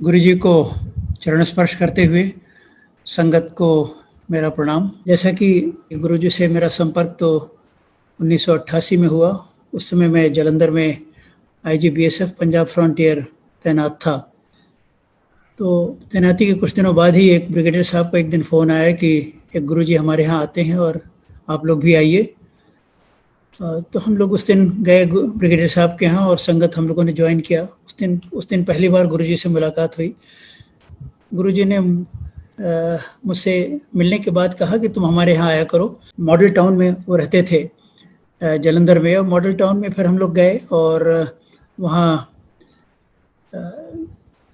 गुरुजी को चरण स्पर्श करते हुए संगत को मेरा प्रणाम। जैसा कि गुरुजी से मेरा संपर्क तो 1988 में हुआ। उस समय मैं जालंधर में आईजीबीएसएफ पंजाब फ्रंटियर तैनात था। तो तैनाती के कुछ दिनों बाद ही एक ब्रिगेडियर साहब का एक दिन फ़ोन आया कि एक गुरुजी हमारे यहाँ आते हैं और आप लोग भी आइए। तो हम लोग उस दिन गए ब्रिगेडियर साहब के यहाँ और संगत हम लोगों ने ज्वाइन किया। उस दिन पहली बार गुरुजी से मुलाकात हुई। गुरुजी ने मुझसे मिलने के बाद कहा कि तुम हमारे यहाँ आया करो। मॉडल टाउन में वो रहते थे जालंधर में, और मॉडल टाउन में फिर हम लोग गए और वहाँ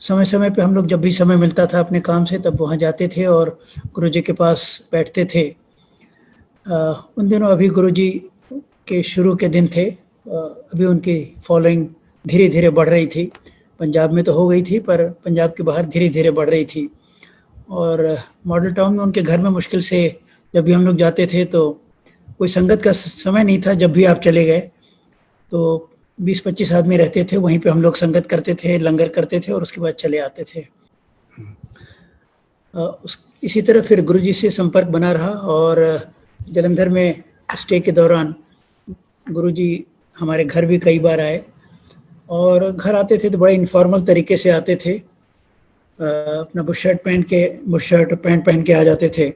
समय समय पे हम लोग जब भी समय मिलता था अपने काम से तब वहाँ जाते थे और गुरुजी के पास बैठते थे। उन दिनों अभी गुरुजी के शुरू के दिन थे। अभी उनकी फॉलोइंग धीरे धीरे बढ़ रही थी। पंजाब में तो हो गई थी पर पंजाब के बाहर धीरे धीरे बढ़ रही थी। और मॉडल टाउन में उनके घर में मुश्किल से जब भी हम लोग जाते थे तो कोई संगत का समय नहीं था। जब भी आप चले गए तो 20-25 आदमी रहते थे, वहीं पे हम लोग संगत करते थे, लंगर करते थे और उसके बाद चले आते थे। इसी तरह फिर गुरुजी से संपर्क बना रहा और जालंधर में स्टे के दौरान गुरुजी हमारे घर भी कई बार आए और घर आते थे तो बड़े इनफॉर्मल तरीके से आते थे। अपना बुशर्ट पैंट पहन के आ जाते थे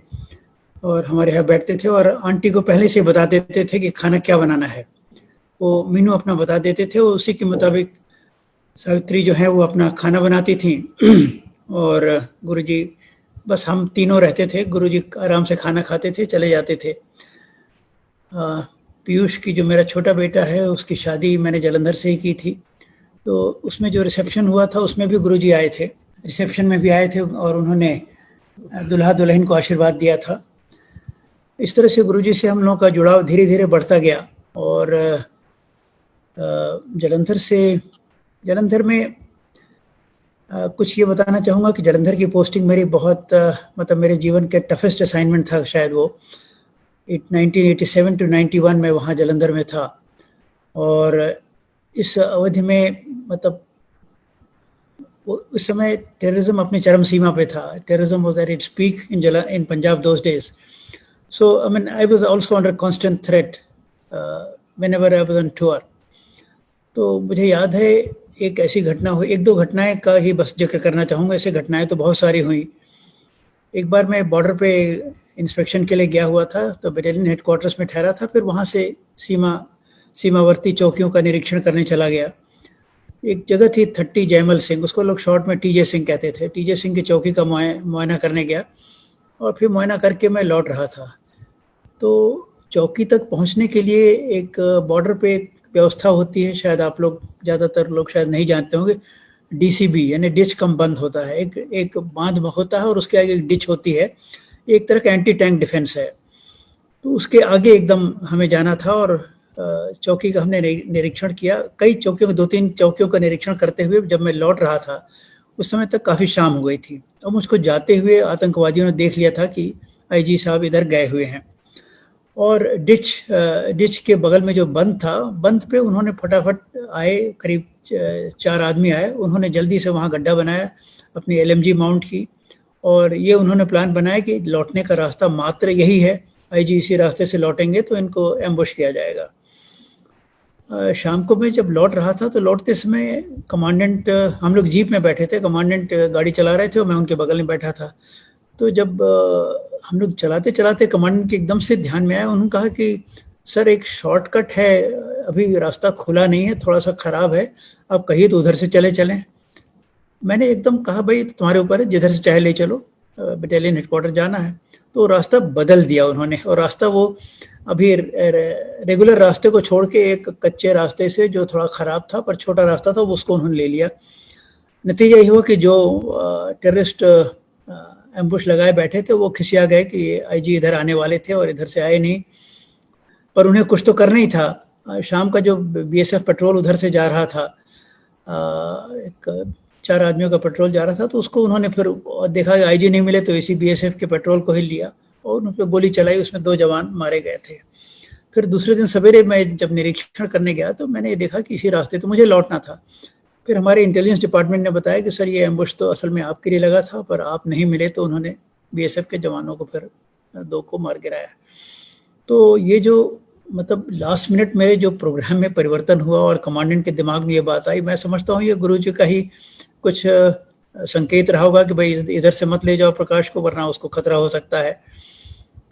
और हमारे यहाँ बैठते थे और आंटी को पहले से बता देते थे कि खाना क्या बनाना है। वो मेनू अपना बता देते थे, उसी के मुताबिक सावित्री जो है वो अपना खाना बनाती थी और गुरुजी बस हम तीनों रहते थे। गुरुजी आराम से खाना खाते थे, चले जाते थे। पीयूष की जो मेरा छोटा बेटा है उसकी शादी मैंने जालंधर से ही की थी, तो उसमें जो रिसेप्शन हुआ था उसमें भी गुरुजी आए थे। रिसेप्शन में भी आए थे और उन्होंने दुल्हा दुल्हन को आशीर्वाद दिया था। इस तरह से गुरुजी से हम लोगों का जुड़ाव धीरे धीरे बढ़ता गया। और जालंधर में कुछ ये बताना चाहूँगा कि जालंधर की पोस्टिंग मेरी बहुत मतलब मेरे जीवन के टफेस्ट असाइनमेंट था शायद वो। 1987 to 91 में वहाँ जालंधर में था और इस अवधि में मतलब उस समय टेररिज्म अपनी चरम सीमा पे था। Terrorism was at its peak in Punjab those days. So I mean I was also under constant threat whenever I was on tour. तो मुझे याद है एक ऐसी घटना हुई, एक दो घटनाएं का ही बस जिक्र करना चाहूँगा। ऐसी घटनाएं तो बहुत सारी हुई। एक बार मैं बॉर्डर पे इंस्पेक्शन के लिए गया हुआ था, तो बटालियन हेडक्वार्टर्स में ठहरा था, फिर वहाँ से सीमावर्ती चौकियों का निरीक्षण करने चला गया। एक जगह थी 30 जयमल सिंह, उसको लोग शॉर्ट में टीजे सिंह कहते थे। टीजे सिंह की चौकी का मुआयना करने गया और फिर मुआयना करके मैं लौट रहा था। तो चौकी तक पहुँचने के लिए एक बॉर्डर पे एक व्यवस्था होती है, शायद आप लोग ज़्यादातर लोग शायद नहीं जानते होंगे। डीसीबी यानी डिच कम बंद होता है। एक बांध होता है और उसके आगे एक डिच होती है, एक तरह का एंटी टैंक डिफेंस है। तो उसके आगे एकदम हमें जाना था और चौकी का हमने निरीक्षण किया। कई चौकियों, 2-3 चौकियों का निरीक्षण करते हुए जब मैं लौट रहा था उस समय तक काफ़ी शाम हो गई थी और मुझको जाते हुए आतंकवादियों ने देख लिया था कि आईजी साहब इधर गए हुए हैं। और डिच के बगल में जो बंद था, बंद पे उन्होंने फटाफट आए, करीब 4 आदमी आए। उन्होंने जल्दी से वहाँ गड्ढा बनाया, अपनी एलएमजी माउंट की और ये उन्होंने प्लान बनाया कि लौटने का रास्ता मात्र यही है, आईजी इसी रास्ते से लौटेंगे तो इनको एम्बुश किया जाएगा। शाम को मैं जब लौट रहा था तो लौटते समय कमांडेंट, हम लोग जीप में बैठे थे, कमांडेंट गाड़ी चला रहे थे और मैं उनके बगल में बैठा था। तो जब हम लोग चलाते चलाते कमांडेंट के एकदम से ध्यान में आया, उन्होंने कहा कि सर एक शॉर्टकट है, अभी रास्ता खुला नहीं है, थोड़ा सा ख़राब है, आप कहिए तो उधर से चलें। मैंने एकदम कहा भाई तुम्हारे ऊपर है, जिधर से चाहे ले चलो, बटालियन हेडक्वार्टर जाना है। तो रास्ता बदल दिया उन्होंने और रास्ता वो अभी रेगुलर रास्ते को छोड़ के एक कच्चे रास्ते से जो थोड़ा ख़राब था पर छोटा रास्ता था उसको उन्होंने ले लिया। नतीजा ये हुआ कि जो टेररिस्ट एम्बुश लगाए बैठे थे वो खिसिया गए कि आईजी इधर आने वाले थे और इधर से आए नहीं, पर उन्हें कुछ तो करना ही था। शाम का जो बीएसएफ पेट्रोल उधर से जा रहा था, एक 4 आदमियों का पेट्रोल जा रहा था, तो उसको उन्होंने फिर देखा कि आईजी नहीं मिले तो इसी बीएसएफ के पेट्रोल को ही लिया और उन पर गोली चलाई, उसमें 2 जवान मारे गए थे। फिर दूसरे दिन सवेरे मैं जब निरीक्षण करने गया तो मैंने ये देखा कि इसी रास्ते तो मुझे लौटना था, फिर हमारे इंटेलिजेंस डिपार्टमेंट ने बताया कि सर ये एम्बुश तो असल में आपके लिए लगा था, पर आप नहीं मिले तो उन्होंने बीएसएफ के जवानों को फिर 2 को मार गिराया। तो ये जो मतलब लास्ट मिनट मेरे जो प्रोग्राम में परिवर्तन हुआ और कमांडेंट के दिमाग में ये बात आई, मैं समझता हूँ ये गुरुजी का ही कुछ संकेत रहा होगा कि भाई इधर से मत ले जाओ प्रकाश को, वरना उसको खतरा हो सकता है।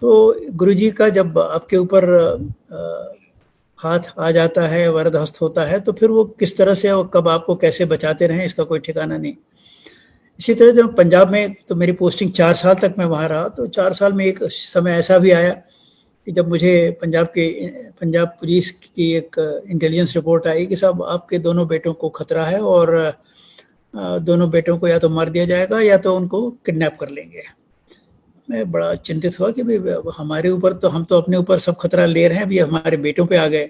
तो गुरुजी का जब आपके ऊपर हाथ आ जाता है, वरद हस्त होता है, तो फिर वो किस तरह से और कब आपको कैसे बचाते रहें इसका कोई ठिकाना नहीं। इसी तरह जब पंजाब में तो मेरी पोस्टिंग 4 साल तक मैं वहाँ रहा, तो 4 साल में एक समय ऐसा भी आया कि जब मुझे पंजाब पुलिस की एक इंटेलिजेंस रिपोर्ट आई कि साहब आपके दोनों बेटों को खतरा है और दोनों बेटों को या तो मार दिया जाएगा या तो उनको किडनैप कर लेंगे। मैं बड़ा चिंतित हुआ कि भाई हमारे ऊपर तो, हम तो अपने ऊपर सब खतरा ले रहे हैं, अभी हमारे बेटों पे आ गए।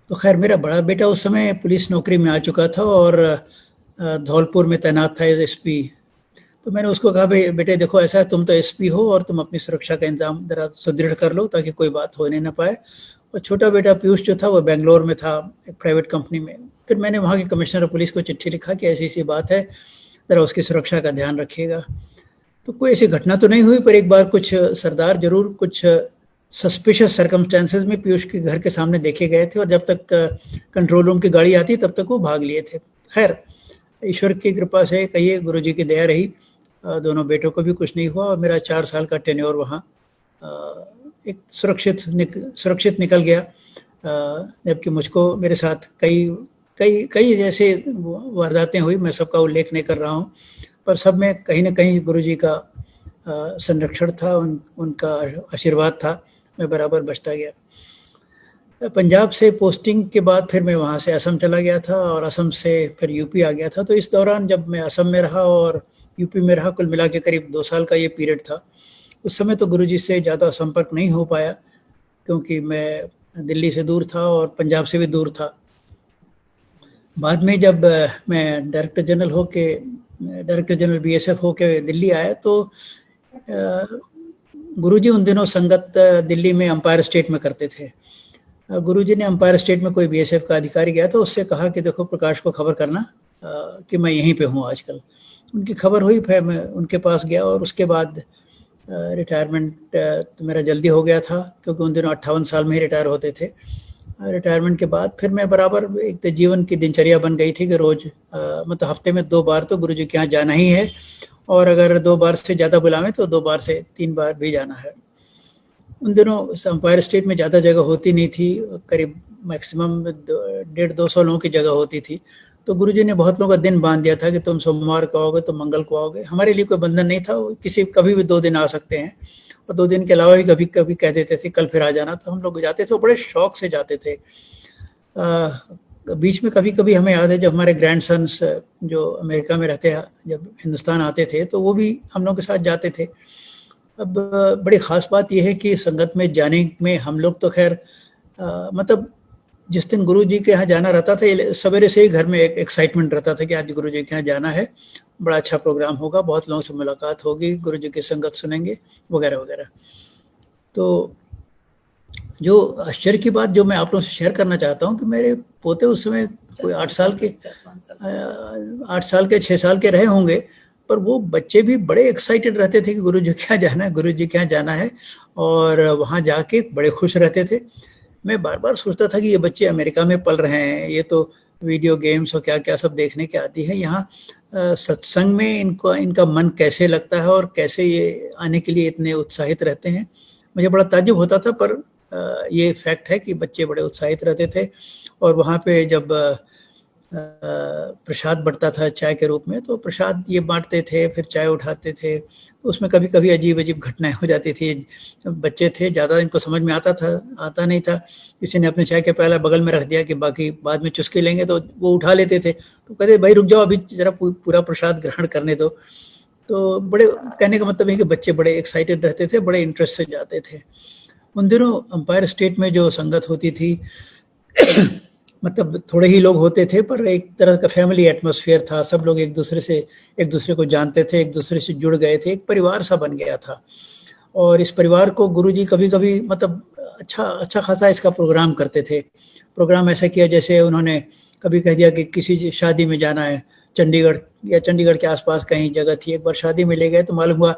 तो खैर मेरा बड़ा बेटा उस समय पुलिस नौकरी में आ चुका था और धौलपुर में तैनात था एज एसपी। तो मैंने उसको कहा भाई बेटे देखो ऐसा है, तुम तो एसपी हो और तुम अपनी सुरक्षा का इंतजाम जरा सुदृढ़ कर लो ताकि कोई बात होने ना पाए। और छोटा बेटा पीयूष जो था वो बेंगलोर में था एक प्राइवेट कंपनी में। फिर मैंने वहाँ के कमिश्नर ऑफ पुलिस को चिट्ठी लिखा कि ऐसी ऐसी बात है, ज़रा उसकी सुरक्षा का ध्यान रखिएगा। तो कोई ऐसी घटना तो नहीं हुई, पर एक बार कुछ सरदार जरूर कुछ सस्पिशियस सर्कमस्टेंसेस में पीयूष के घर के सामने देखे गए थे और जब तक कंट्रोल रूम की गाड़ी आती तब तक वो भाग लिए थे। खैर ईश्वर की कृपा से कहिए, गुरुजी की दया रही, दोनों बेटों को भी कुछ नहीं हुआ और मेरा 4 साल का टेन्योर वहाँ एक सुरक्षित निकल गया। जबकि मुझको मेरे साथ कई कई कई जैसे वारदातें हुई, मैं सबका उल्लेख नहीं कर रहा हूँ, पर सब में कहीं ना कहीं गुरुजी का संरक्षण था, उनका आशीर्वाद था, मैं बराबर बचता गया। पंजाब से पोस्टिंग के बाद फिर मैं वहाँ से असम चला गया था और असम से फिर यूपी आ गया था। तो इस दौरान जब मैं असम में रहा और यूपी में रहा, कुल मिला के करीब 2 साल का ये पीरियड था। उस समय तो गुरुजी से ज़्यादा संपर्क नहीं हो पाया क्योंकि मैं दिल्ली से दूर था और पंजाब से भी दूर था। बाद में जब मैं डायरेक्टर जनरल बीएसएफ होके दिल्ली आया तो गुरुजी उन दिनों संगत दिल्ली में अंपायर स्टेट में करते थे। गुरुजी ने अंपायर स्टेट में कोई बीएसएफ का अधिकारी गया तो उससे कहा कि देखो प्रकाश को खबर करना कि मैं यहीं पे हूँ आजकल। उनकी खबर हुई, फिर मैं उनके पास गया और उसके बाद रिटायरमेंट तो मेरा जल्दी हो गया था क्योंकि उन दिनों 58 साल में ही रिटायर होते थे। रिटायरमेंट के बाद फिर मैं बराबर एक तो जीवन की दिनचर्या बन गई थी कि रोज़ मतलब हफ्ते में 2 बार तो गुरुजी के यहाँ जाना ही है और अगर 2 बार से ज़्यादा बुलावें तो 2 बार से 3 बार भी जाना है। उन दिनों अंपायर स्टेट में ज़्यादा जगह होती नहीं थी, करीब मैक्सिमम 150-200 लोगों की जगह होती थी। तो गुरुजी ने बहुत लोगों का दिन बांध दिया था कि तुम सोमवार को आओगे तो मंगल को आओगे। हमारे लिए कोई बंधन नहीं था, किसी कभी भी 2 दिन आ सकते हैं और 2 दिन के अलावा भी कभी कभी कह देते थे कल फिर आ जाना। तो हम लोग जाते थे, बड़े शौक से जाते थे। बीच में कभी कभी हमें याद है जब हमारे ग्रैंडसन्स जो अमेरिका में रहते हैं जब हिंदुस्तान आते थे तो वो भी हम लोग के साथ जाते थे। अब बड़ी ख़ास बात यह है कि संगत में जाने में हम लोग तो खैर मतलब जिस दिन गुरु जी के यहाँ जाना रहता था सवेरे से ही घर में एक एक्साइटमेंट रहता था कि आज गुरु जी के यहाँ जाना है, बड़ा अच्छा प्रोग्राम होगा, बहुत लोगों से मुलाकात होगी, गुरु जी की संगत सुनेंगे वगैरह वगैरह। तो जो आश्चर्य की बात जो मैं आप लोगों से शेयर करना चाहता हूँ कि मेरे पोते उस समय कोई 8 साल के 6 साल के रहे होंगे, पर वो बच्चे भी बड़े एक्साइटेड रहते थे कि गुरु जी के यहाँ जाना है, गुरु जी के यहाँ जाना है और वहाँ जाके बड़े खुश रहते थे। मैं बार बार सोचता था कि ये बच्चे अमेरिका में पल रहे हैं, ये तो वीडियो गेम्स और क्या क्या सब देखने के आती है, यहाँ सत्संग में इनका मन कैसे लगता है और कैसे ये आने के लिए इतने उत्साहित रहते हैं। मुझे बड़ा ताज्जुब होता था, पर ये फैक्ट है कि बच्चे बड़े उत्साहित रहते थे। और वहाँ पे जब प्रसाद बढ़ता था चाय के रूप में तो प्रसाद ये बांटते थे, फिर चाय उठाते थे, उसमें कभी कभी अजीब अजीब घटनाएं हो जाती थी। बच्चे थे, ज़्यादा इनको समझ में आता नहीं था। किसी ने अपने चाय के प्याला बगल में रख दिया कि बाकी बाद में चुस्की लेंगे, तो वो उठा लेते थे। तो कहते भाई रुक जाओ, अभी जरा पूरा प्रसाद ग्रहण करने दो। तो बड़े कहने का मतलब है कि बच्चे बड़े एक्साइटेड रहते थे, बड़े इंटरेस्ट से जाते थे। उन दिनों अंपायर स्टेट में जो संगत होती थी मतलब थोड़े ही लोग होते थे, पर एक तरह का फैमिली एटमॉस्फेयर था, सब लोग एक दूसरे को जानते थे, एक दूसरे से जुड़ गए थे, एक परिवार सा बन गया था। और इस परिवार को गुरुजी कभी कभी मतलब अच्छा खासा इसका प्रोग्राम करते थे। प्रोग्राम ऐसा किया जैसे उन्होंने कभी कह दिया कि किसी शादी में जाना है चंडीगढ़ या चंडीगढ़ के आसपास कहीं जगह थी, एक बार शादी में ले गए तो मालूम हुआ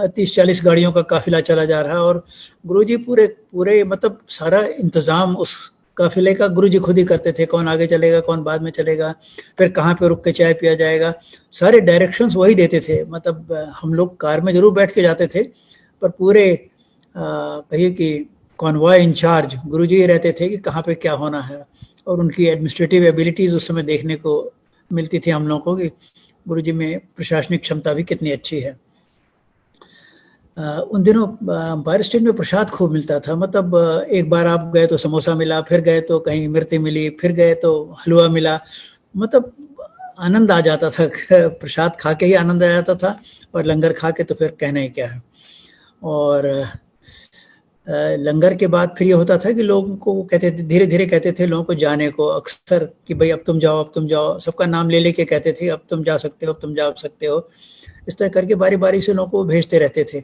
30-40 गाड़ियों का काफिला चला जा रहा है और गुरुजी पूरे पूरे मतलब सारा इंतजाम उस काफिले का गुरुजी खुद ही करते थे, कौन आगे चलेगा कौन बाद में चलेगा, फिर कहाँ पे रुक के चाय पिया जाएगा, सारे डायरेक्शंस वही देते थे। मतलब हम लोग कार में जरूर बैठ के जाते थे पर पूरे कहिए कि कॉन्वॉय इंचार्ज गुरुजी ही रहते थे कि कहाँ पे क्या होना है। और उनकी एडमिनिस्ट्रेटिव एबिलिटीज उस समय देखने को मिलती थी हम लोगों को कि गुरुजी में प्रशासनिक क्षमता भी कितनी अच्छी है। उन दिनों एम्पायर स्टेट में प्रसाद खूब मिलता था। मतलब एक बार आप गए तो समोसा मिला, फिर गए तो कहीं मिर्ची मिली, फिर गए तो हलवा मिला। मतलब आनंद आ जाता था प्रसाद खा के ही आनंद आ जाता था और लंगर खा के तो फिर कहना ही क्या है। और लंगर के बाद फिर ये होता था कि लोगों को कहते थे, धीरे धीरे कहते थे लोगों को जाने को अक्सर कि भाई अब तुम जाओ अब तुम जाओ, सबका नाम ले लेके कहते थे अब तुम जा सकते हो अब तुम जा सकते हो। इस तरह करके बारी बारी से लोगों को भेजते रहते थे।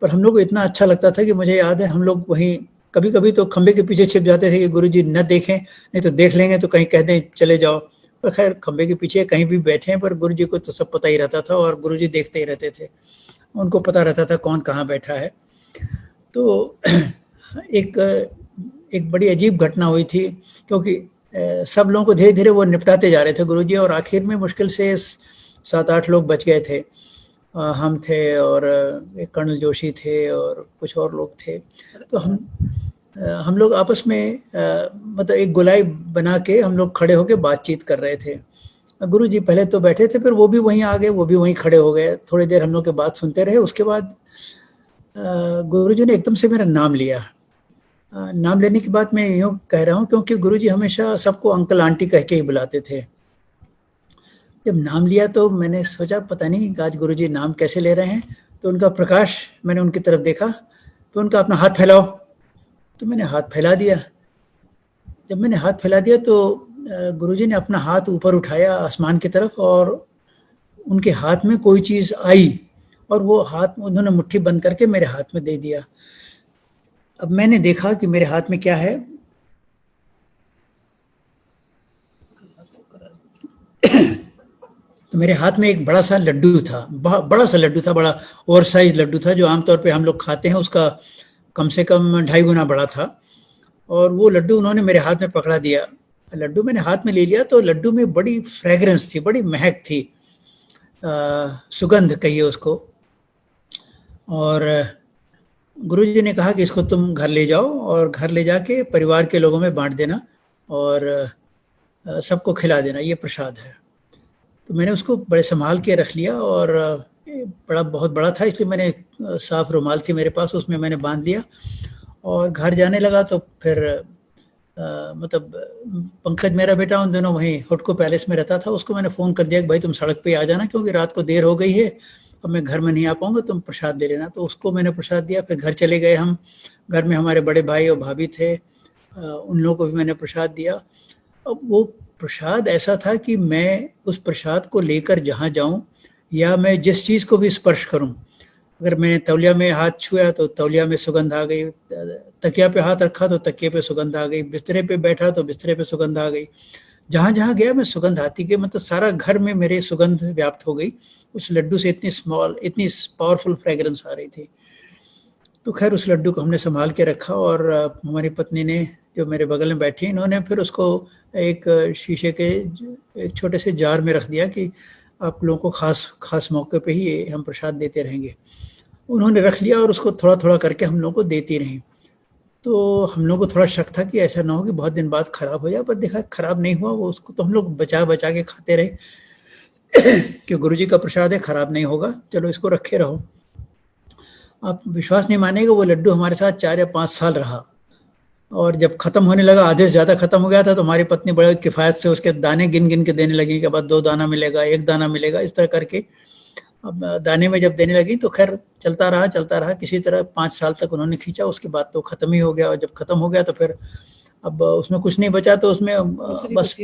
पर हम लोग को इतना अच्छा लगता था कि मुझे याद है हम लोग वहीं कभी कभी तो खंबे के पीछे छिप जाते थे कि गुरुजी न देखें, नहीं तो देख लेंगे तो कहीं कह दें चले जाओ। पर खैर खंबे के पीछे कहीं भी बैठे पर गुरुजी को तो सब पता ही रहता था और गुरुजी देखते ही रहते थे, उनको पता रहता था कौन कहाँ बैठा है। तो एक एक बड़ी अजीब घटना हुई थी क्योंकि सब लोगों को धीरे धीरे वो निपटाते जा रहे थे गुरुजी और आखिर में मुश्किल से 7-8 लोग बच गए थे। हम थे और एक कर्नल जोशी थे और कुछ और लोग थे। तो हम लोग आपस में मतलब एक गोलाई बना के हम लोग खड़े होके बातचीत कर रहे थे। गुरुजी पहले तो बैठे थे फिर वो भी वहीं आ गए, वो भी वहीं खड़े हो गए। थोड़ी देर हम लोग के बात सुनते रहे। उसके बाद गुरुजी ने एकदम से मेरा नाम लिया। नाम लेने के बाद मैं यूँ कह रहा हूँ क्योंकि गुरुजी हमेशा सबको अंकल आंटी कह के ही बुलाते थे। जब नाम लिया तो मैंने सोचा पता नहीं आज गुरुजी नाम कैसे ले रहे हैं। तो उनका प्रकाश, मैंने उनकी तरफ देखा तो उनका अपना हाथ फैलाओ, तो मैंने हाथ फैला दिया। जब मैंने हाथ फैला दिया तो गुरुजी ने अपना हाथ ऊपर उठाया आसमान की तरफ और उनके हाथ में कोई चीज़ आई और वो हाथ उन्होंने मुट्ठी बंद करके मेरे हाथ में दे दिया। अब मैंने देखा कि मेरे हाथ में क्या है। तो मेरे हाथ में एक बड़ा सा लड्डू था, बड़ा सा लड्डू था, बड़ा ओवर साइज लड्डू था जो आमतौर पे हम लोग खाते हैं उसका कम से कम 2.5 गुना बड़ा था। और वो लड्डू उन्होंने मेरे हाथ में पकड़ा दिया। लड्डू मैंने हाथ में ले लिया तो लड्डू में बड़ी फ्रेगरेंस थी, बड़ी महक थी, सुगंध कहिए उसको। और गुरुजी ने कहा कि इसको तुम घर ले जाओ और घर ले जाके परिवार के लोगों में बांट देना और सबको खिला देना, ये प्रसाद है। तो मैंने उसको बड़े संभाल के रख लिया और बहुत बड़ा था इसलिए मैंने साफ रुमाल थी मेरे पास उसमें मैंने बांध दिया और घर जाने लगा। तो फिर मतलब पंकज मेरा बेटा उन दिनों वहीं हुडको पैलेस में रहता था, उसको मैंने फ़ोन कर दिया कि भाई तुम सड़क पे आ जाना क्योंकि रात को देर हो गई है, अब मैं घर में नहीं आ पाऊंगा, तुम प्रसाद दे लेना। तो उसको मैंने प्रसाद दिया। फिर घर चले गए हम, घर में हमारे बड़े भाई और भाभी थे, उन लोगों को भी मैंने प्रसाद दिया। अब वो प्रसाद ऐसा था कि मैं उस प्रसाद को लेकर जहाँ जाऊँ या मैं जिस चीज़ को भी स्पर्श करूँ, अगर मैंने तौलिया में हाथ छुआ तो तौलिया में सुगंध आ गई, तकिया पे हाथ रखा तो तकिए पे सुगंध आ गई, बिस्तरे पे बैठा तो बिस्तरे पे सुगंध आ गई, जहाँ जहाँ गया मैं सुगंध आती गई। मतलब सारा घर में मेरे सुगंध व्याप्त हो गई। उस लड्डू से इतनी स्मॉल इतनी पावरफुल फ्रेगरेंस आ रही थी। तो खैर उस लड्डू को हमने संभाल के रखा और हमारी पत्नी ने जो मेरे बगल में बैठी इन्होंने फिर उसको एक शीशे के एक छोटे से जार में रख दिया कि आप लोगों को खास मौके पे ही ये हम प्रसाद देते रहेंगे। उन्होंने रख लिया और उसको थोड़ा थोड़ा करके हम लोगों को देती रहीं। तो हम लोगों को थोड़ा शक था कि ऐसा ना हो कि बहुत दिन बाद खराब हो जाए, पर देखा खराब नहीं हुआ। वो उसको तो हम लोग बचा बचा के खाते रहे कि गुरुजी का प्रसाद है खराब नहीं होगा, चलो इसको रखे रहो। आप विश्वास नहीं मानेगा वो लड्डू हमारे साथ 4 या 5 साल रहा और जब खत्म होने लगा, आधे से ज़्यादा खत्म हो गया था, तो हमारी पत्नी बड़े किफ़ायत से उसके दाने गिन गिन के देने लगी कि अब 2 दाना मिलेगा, 1 दाना मिलेगा, इस तरह करके अब दाने में जब देने लगी तो खैर चलता रहा किसी तरह 5 साल तक उन्होंने खींचा। उसके बाद तो ख़त्म ही हो गया और जब ख़त्म हो गया तो फिर अब उसमें कुछ नहीं बचा। तो उसमें बस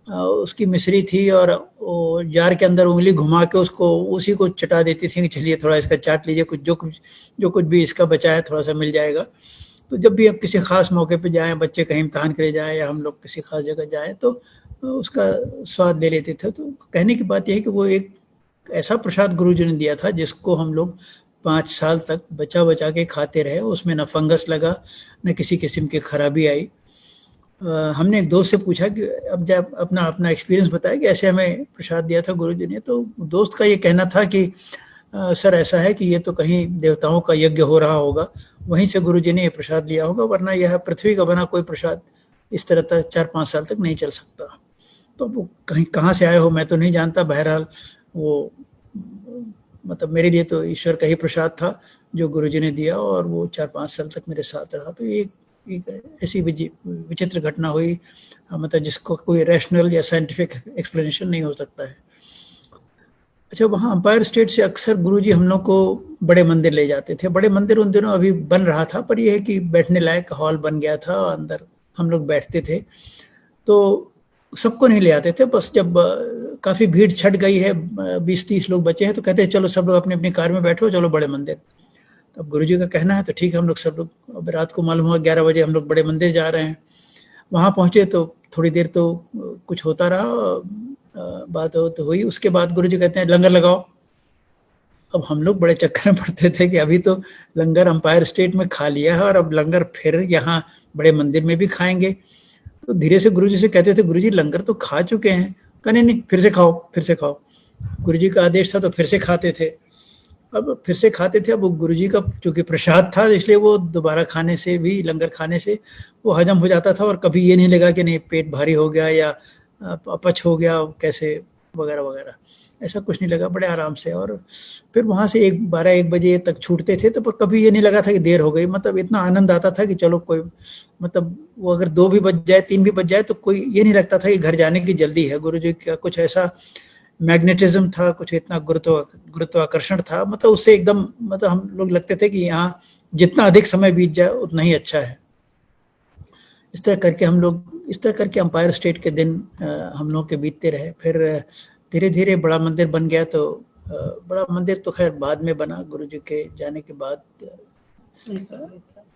उसकी मिश्री थी और वो जार के अंदर उंगली घुमा के उसको उसी को चटा देती थी कि चलिए थोड़ा इसका चाट लीजिए, कुछ जो कुछ भी इसका बचा है थोड़ा सा मिल जाएगा। तो जब भी अब किसी खास मौके पे जाएं, बच्चे कहीं इम्तहान के लिए जाएं या हम लोग किसी खास जगह जाएं, तो उसका स्वाद ले लेते थे। तो कहने की बात यह है कि वो एक ऐसा प्रसाद गुरु जी ने दिया था जिसको हम लोग 5 साल तक बचा बचा के खाते रहे। उसमें न फंगस लगा, न किसी किस्म की खराबी आई। हमने एक दोस्त से पूछा कि अब जब अपना अपना एक्सपीरियंस बताया कि ऐसे हमें प्रसाद दिया था गुरु जी ने, तो दोस्त का ये कहना था कि सर ऐसा है कि ये तो कहीं देवताओं का यज्ञ हो रहा होगा, वहीं से गुरु जी ने ये प्रसाद लिया होगा, वरना यह पृथ्वी का बना कोई प्रसाद इस तरह तक 4-5 साल तक नहीं चल सकता। तो वो कहीं कहाँ से आए हो मैं तो नहीं जानता, बहरहाल वो मतलब मेरे लिए तो ईश्वर का ही प्रसाद था जो गुरु जी ने दिया, और वो 4-5 साल तक मेरे साथ रहा। तो ये एक ऐसी विचित्र घटना हुई, मतलब जिसको कोई रैशनल या साइंटिफिक एक्सप्लेनेशन नहीं हो सकता है। अच्छा, वहाँ अंपायर स्टेट से अक्सर गुरुजी हम लोग को बड़े मंदिर ले जाते थे। बड़े मंदिर उन दिनों अभी बन रहा था, पर यह है कि बैठने लायक हॉल बन गया था, अंदर हम लोग बैठते थे। तो सबको नहीं ले आते थे, बस जब काफ़ी भीड़ छट गई है, 20-30 लोग बचे हैं, तो कहते हैं चलो सब लोग अपनी अपनी कार में बैठो, चलो बड़े मंदिर। अब गुरुजी का कहना है तो ठीक है, हम लोग सब लोग, अब रात को मालूम हुआ 11 बजे हम लोग बड़े मंदिर जा रहे हैं। वहाँ पहुँचे तो थोड़ी देर तो कुछ होता रहा, बात तो हुई। उसके बाद गुरुजी कहते हैं लंगर लगाओ। अब हम लोग बड़े चक्कर में पड़ते थे कि अभी तो लंगर अंपायर स्टेट में खा लिया है और अब लंगर फिर यहाँ बड़े मंदिर में भी खाएंगे। तो धीरे से गुरुजी से कहते थे गुरुजी लंगर तो खा चुके हैं। कहने नहीं, फिर से खाओ, फिर से खाओ। गुरुजी का आदेश था तो फिर से खाते थे। अब फिर से खाते थे। अब गुरुजी का चूंकि प्रसाद था, इसलिए वो दोबारा खाने से भी, लंगर खाने से वो हजम हो जाता था, और कभी ये नहीं लगा कि नहीं पेट भारी हो गया या अपच हो गया कैसे वगैरह वगैरह, ऐसा कुछ नहीं लगा, बड़े आराम से। और फिर वहाँ से 12-1 बजे तक छूटते थे, तो पर कभी ये नहीं लगा था कि देर हो गई। मतलब इतना आनंद आता था कि चलो कोई, मतलब वो अगर 2 भी बज जाए, 3 भी बज जाए, तो कोई ये नहीं लगता था कि घर जाने की जल्दी है। गुरुजी का कुछ ऐसा मैग्नेटिज्म था, कुछ इतना गुरुत्वाकर्षण था, मतलब उससे एकदम, मतलब हम लोग लगते थे कि यहाँ जितना अधिक समय बीत जाए उतना ही अच्छा है। इस तरह करके अंपायर स्टेट के दिन हम लोग के बीतते रहे। फिर धीरे धीरे बड़ा मंदिर बन गया। तो बड़ा मंदिर तो खैर बाद में बना, गुरुजी के जाने के बाद,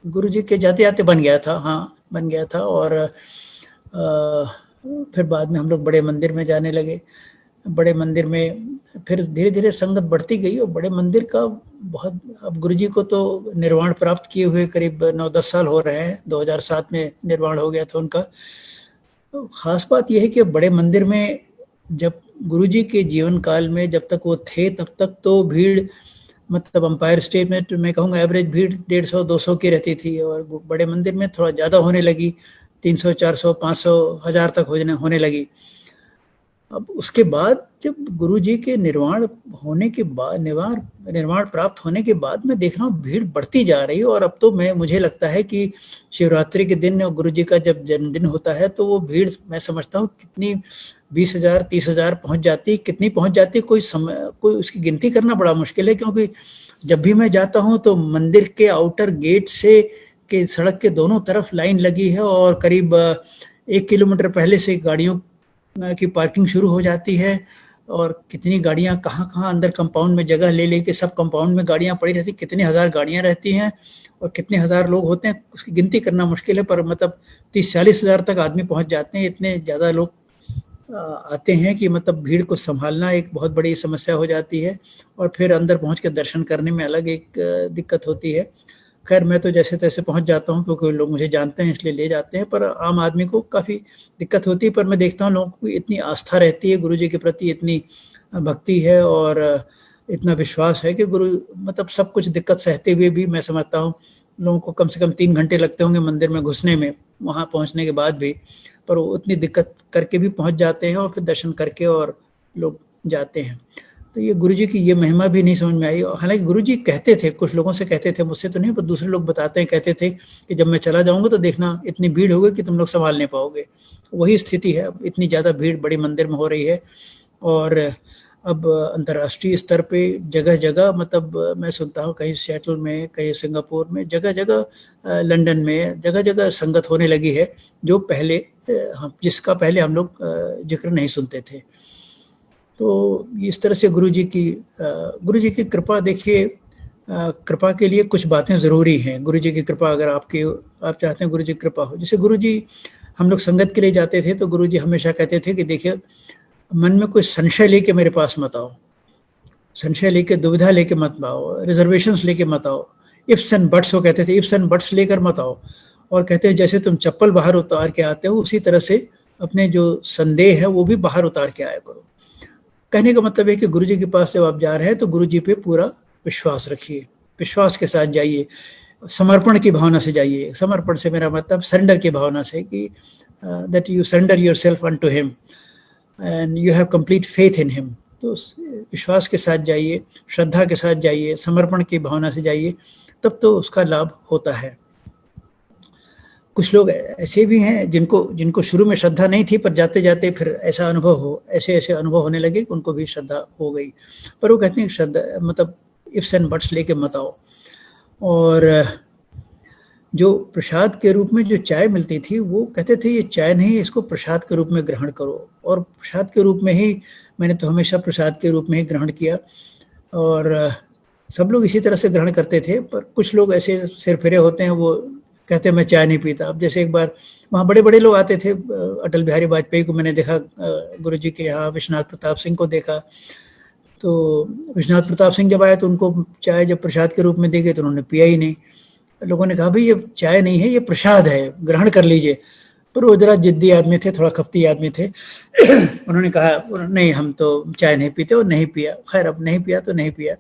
गुरुजी के जाते जाते बन गया था, हाँ बन गया था। और फिर बाद में हम लोग बड़े मंदिर में जाने लगे। बड़े मंदिर में फिर धीरे धीरे संगत बढ़ती गई, और बड़े मंदिर का बहुत, अब गुरुजी को तो निर्वाण प्राप्त किए हुए करीब 9-10 साल हो रहे हैं। 2007 में निर्वाण हो गया था उनका। तो खास बात यह है कि बड़े मंदिर में जब गुरुजी के जीवन काल में जब तक वो थे, तब तक तो भीड़, मतलब अंपायर स्टेट में तो मैं कहूँगा एवरेज भीड़ 150-200 की रहती थी, और बड़े मंदिर में थोड़ा ज़्यादा होने लगी, 300-400-500 हज़ार तक होने लगी। अब उसके बाद जब गुरुजी के निर्वाण होने के बाद, निर्वाण प्राप्त होने के बाद मैं देख रहा हूँ भीड़ बढ़ती जा रही है। और अब तो मुझे लगता है कि शिवरात्रि के दिन गुरुजी का जब जन्मदिन होता है तो वो भीड़ मैं समझता हूँ कितनी 20,000 30,000 पहुँच जाती है, कितनी पहुँच जाती है कोई उसकी गिनती करना बड़ा मुश्किल है। क्योंकि जब भी मैं जाता हूँ तो मंदिर के आउटर गेट से के सड़क के दोनों तरफ लाइन लगी है, और करीब 1 किलोमीटर पहले से गाड़ियों की पार्किंग शुरू हो जाती है। और कितनी गाड़ियां कहाँ कहाँ अंदर कंपाउंड में जगह ले लेके सब कंपाउंड में गाड़ियां पड़ी रहती, कितने हज़ार गाड़ियां रहती हैं और कितने हज़ार लोग होते हैं, उसकी गिनती करना मुश्किल है। पर मतलब 30-40 हज़ार तक आदमी पहुंच जाते हैं, इतने ज़्यादा लोग आते हैं कि मतलब भीड़ को संभालना एक बहुत बड़ी समस्या हो जाती है। और फिर अंदर पहुंच के दर्शन करने में अलग एक दिक्कत होती है। खैर मैं तो जैसे तैसे पहुंच जाता हूं, क्योंकि लोग मुझे जानते हैं इसलिए ले जाते हैं, पर आम आदमी को काफ़ी दिक्कत होती है। पर मैं देखता हूं लोगों को इतनी आस्था रहती है गुरु जी के प्रति, इतनी भक्ति है और इतना विश्वास है कि गुरु, मतलब सब कुछ दिक्कत सहते हुए भी मैं समझता हूँ लोगों को कम से कम 3 घंटे लगते होंगे मंदिर में घुसने में, वहाँ पहुँचने के बाद भी, पर वो उतनी दिक्कत करके भी पहुँच जाते हैं और फिर दर्शन करके और लोग जाते हैं। तो ये गुरुजी की ये महिमा भी नहीं समझ में आई। हालांकि गुरुजी कहते थे, कुछ लोगों से कहते थे, मुझसे तो नहीं, पर दूसरे लोग बताते हैं, कहते थे कि जब मैं चला जाऊंगा तो देखना इतनी भीड़ होगी कि तुम लोग संभाल नहीं पाओगे। वही स्थिति है, अब इतनी ज़्यादा भीड़ बड़ी मंदिर में हो रही है। और अब अंतर्राष्ट्रीय स्तर पे जगह जगह, मतलब मैं सुनता हूँ कहीं सिएटल में, कहीं सिंगापुर में, जगह जगह लंदन में जगह जगह संगत होने लगी है, जो पहले जिसका पहले हम लोग जिक्र नहीं सुनते थे। तो इस तरह से गुरु जी की कृपा, देखिए कृपा के लिए कुछ बातें ज़रूरी हैं। गुरु जी की कृपा, अगर आप चाहते हैं गुरु जी की कृपा हो, जैसे गुरु जी हम लोग संगत के लिए जाते थे तो गुरुजी हमेशा कहते थे कि देखिए, मन में कोई संशय लेके मेरे पास मत आओ, संशय लेके, दुविधा लेके मत आओ, रिजर्वेशंस लेके मत आओ, इफ्स एंड बट्स, वो कहते थे इफ्स एंड बट्स लेकर मत आओ। और कहते हैं जैसे तुम चप्पल बाहर उतार के आते हो, उसी तरह से अपने जो संदेह है वो भी बाहर उतार के आया करो। कहने का मतलब है कि गुरुजी के पास जब आप जा रहे हैं तो गुरुजी पे पूरा विश्वास रखिए, विश्वास के साथ जाइए, समर्पण की भावना से जाइए। समर्पण से मेरा मतलब सरेंडर की भावना से, कि that you surrender yourself unto him and you have complete faith in him. तो विश्वास के साथ जाइए, श्रद्धा के साथ जाइए, समर्पण की भावना से जाइए, तब तो उसका लाभ होता है। कुछ लोग ऐसे भी हैं जिनको शुरू में श्रद्धा नहीं थी, पर जाते जाते फिर ऐसा अनुभव ऐसे अनुभव होने लगे कि उनको भी श्रद्धा हो गई। पर वो कहते हैं श्रद्धा मतलब इफ्स एंड बट्स लेके मत आओ। और जो प्रसाद के रूप में जो चाय मिलती थी, वो कहते थे ये चाय नहीं, इसको प्रसाद के रूप में ग्रहण करो। और प्रसाद के रूप में ही, मैंने तो हमेशा प्रसाद के रूप में ही ग्रहण किया, और सब लोग इसी तरह से ग्रहण करते थे। पर कुछ लोग ऐसे सिरफिरे होते हैं, वो कहते हैं मैं चाय नहीं पीता। अब जैसे एक बार वहाँ बड़े बड़े लोग आते थे, अटल बिहारी वाजपेयी को मैंने देखा गुरुजी के यहाँ, विश्वनाथ प्रताप सिंह को देखा। तो विश्वनाथ प्रताप सिंह जब आए तो उनको चाय जब प्रसाद के रूप में दी गई तो उन्होंने पिया ही नहीं। लोगों ने कहा भाई ये चाय नहीं है, ये प्रसाद है, ग्रहण कर लीजिए। पर वो जरा जिद्दी आदमी थे, थोड़ा खपती आदमी थे। उन्होंने कहा नहीं, हम तो चाय नहीं पीते, और नहीं पिया। खैर, अब नहीं पिया तो नहीं पिया,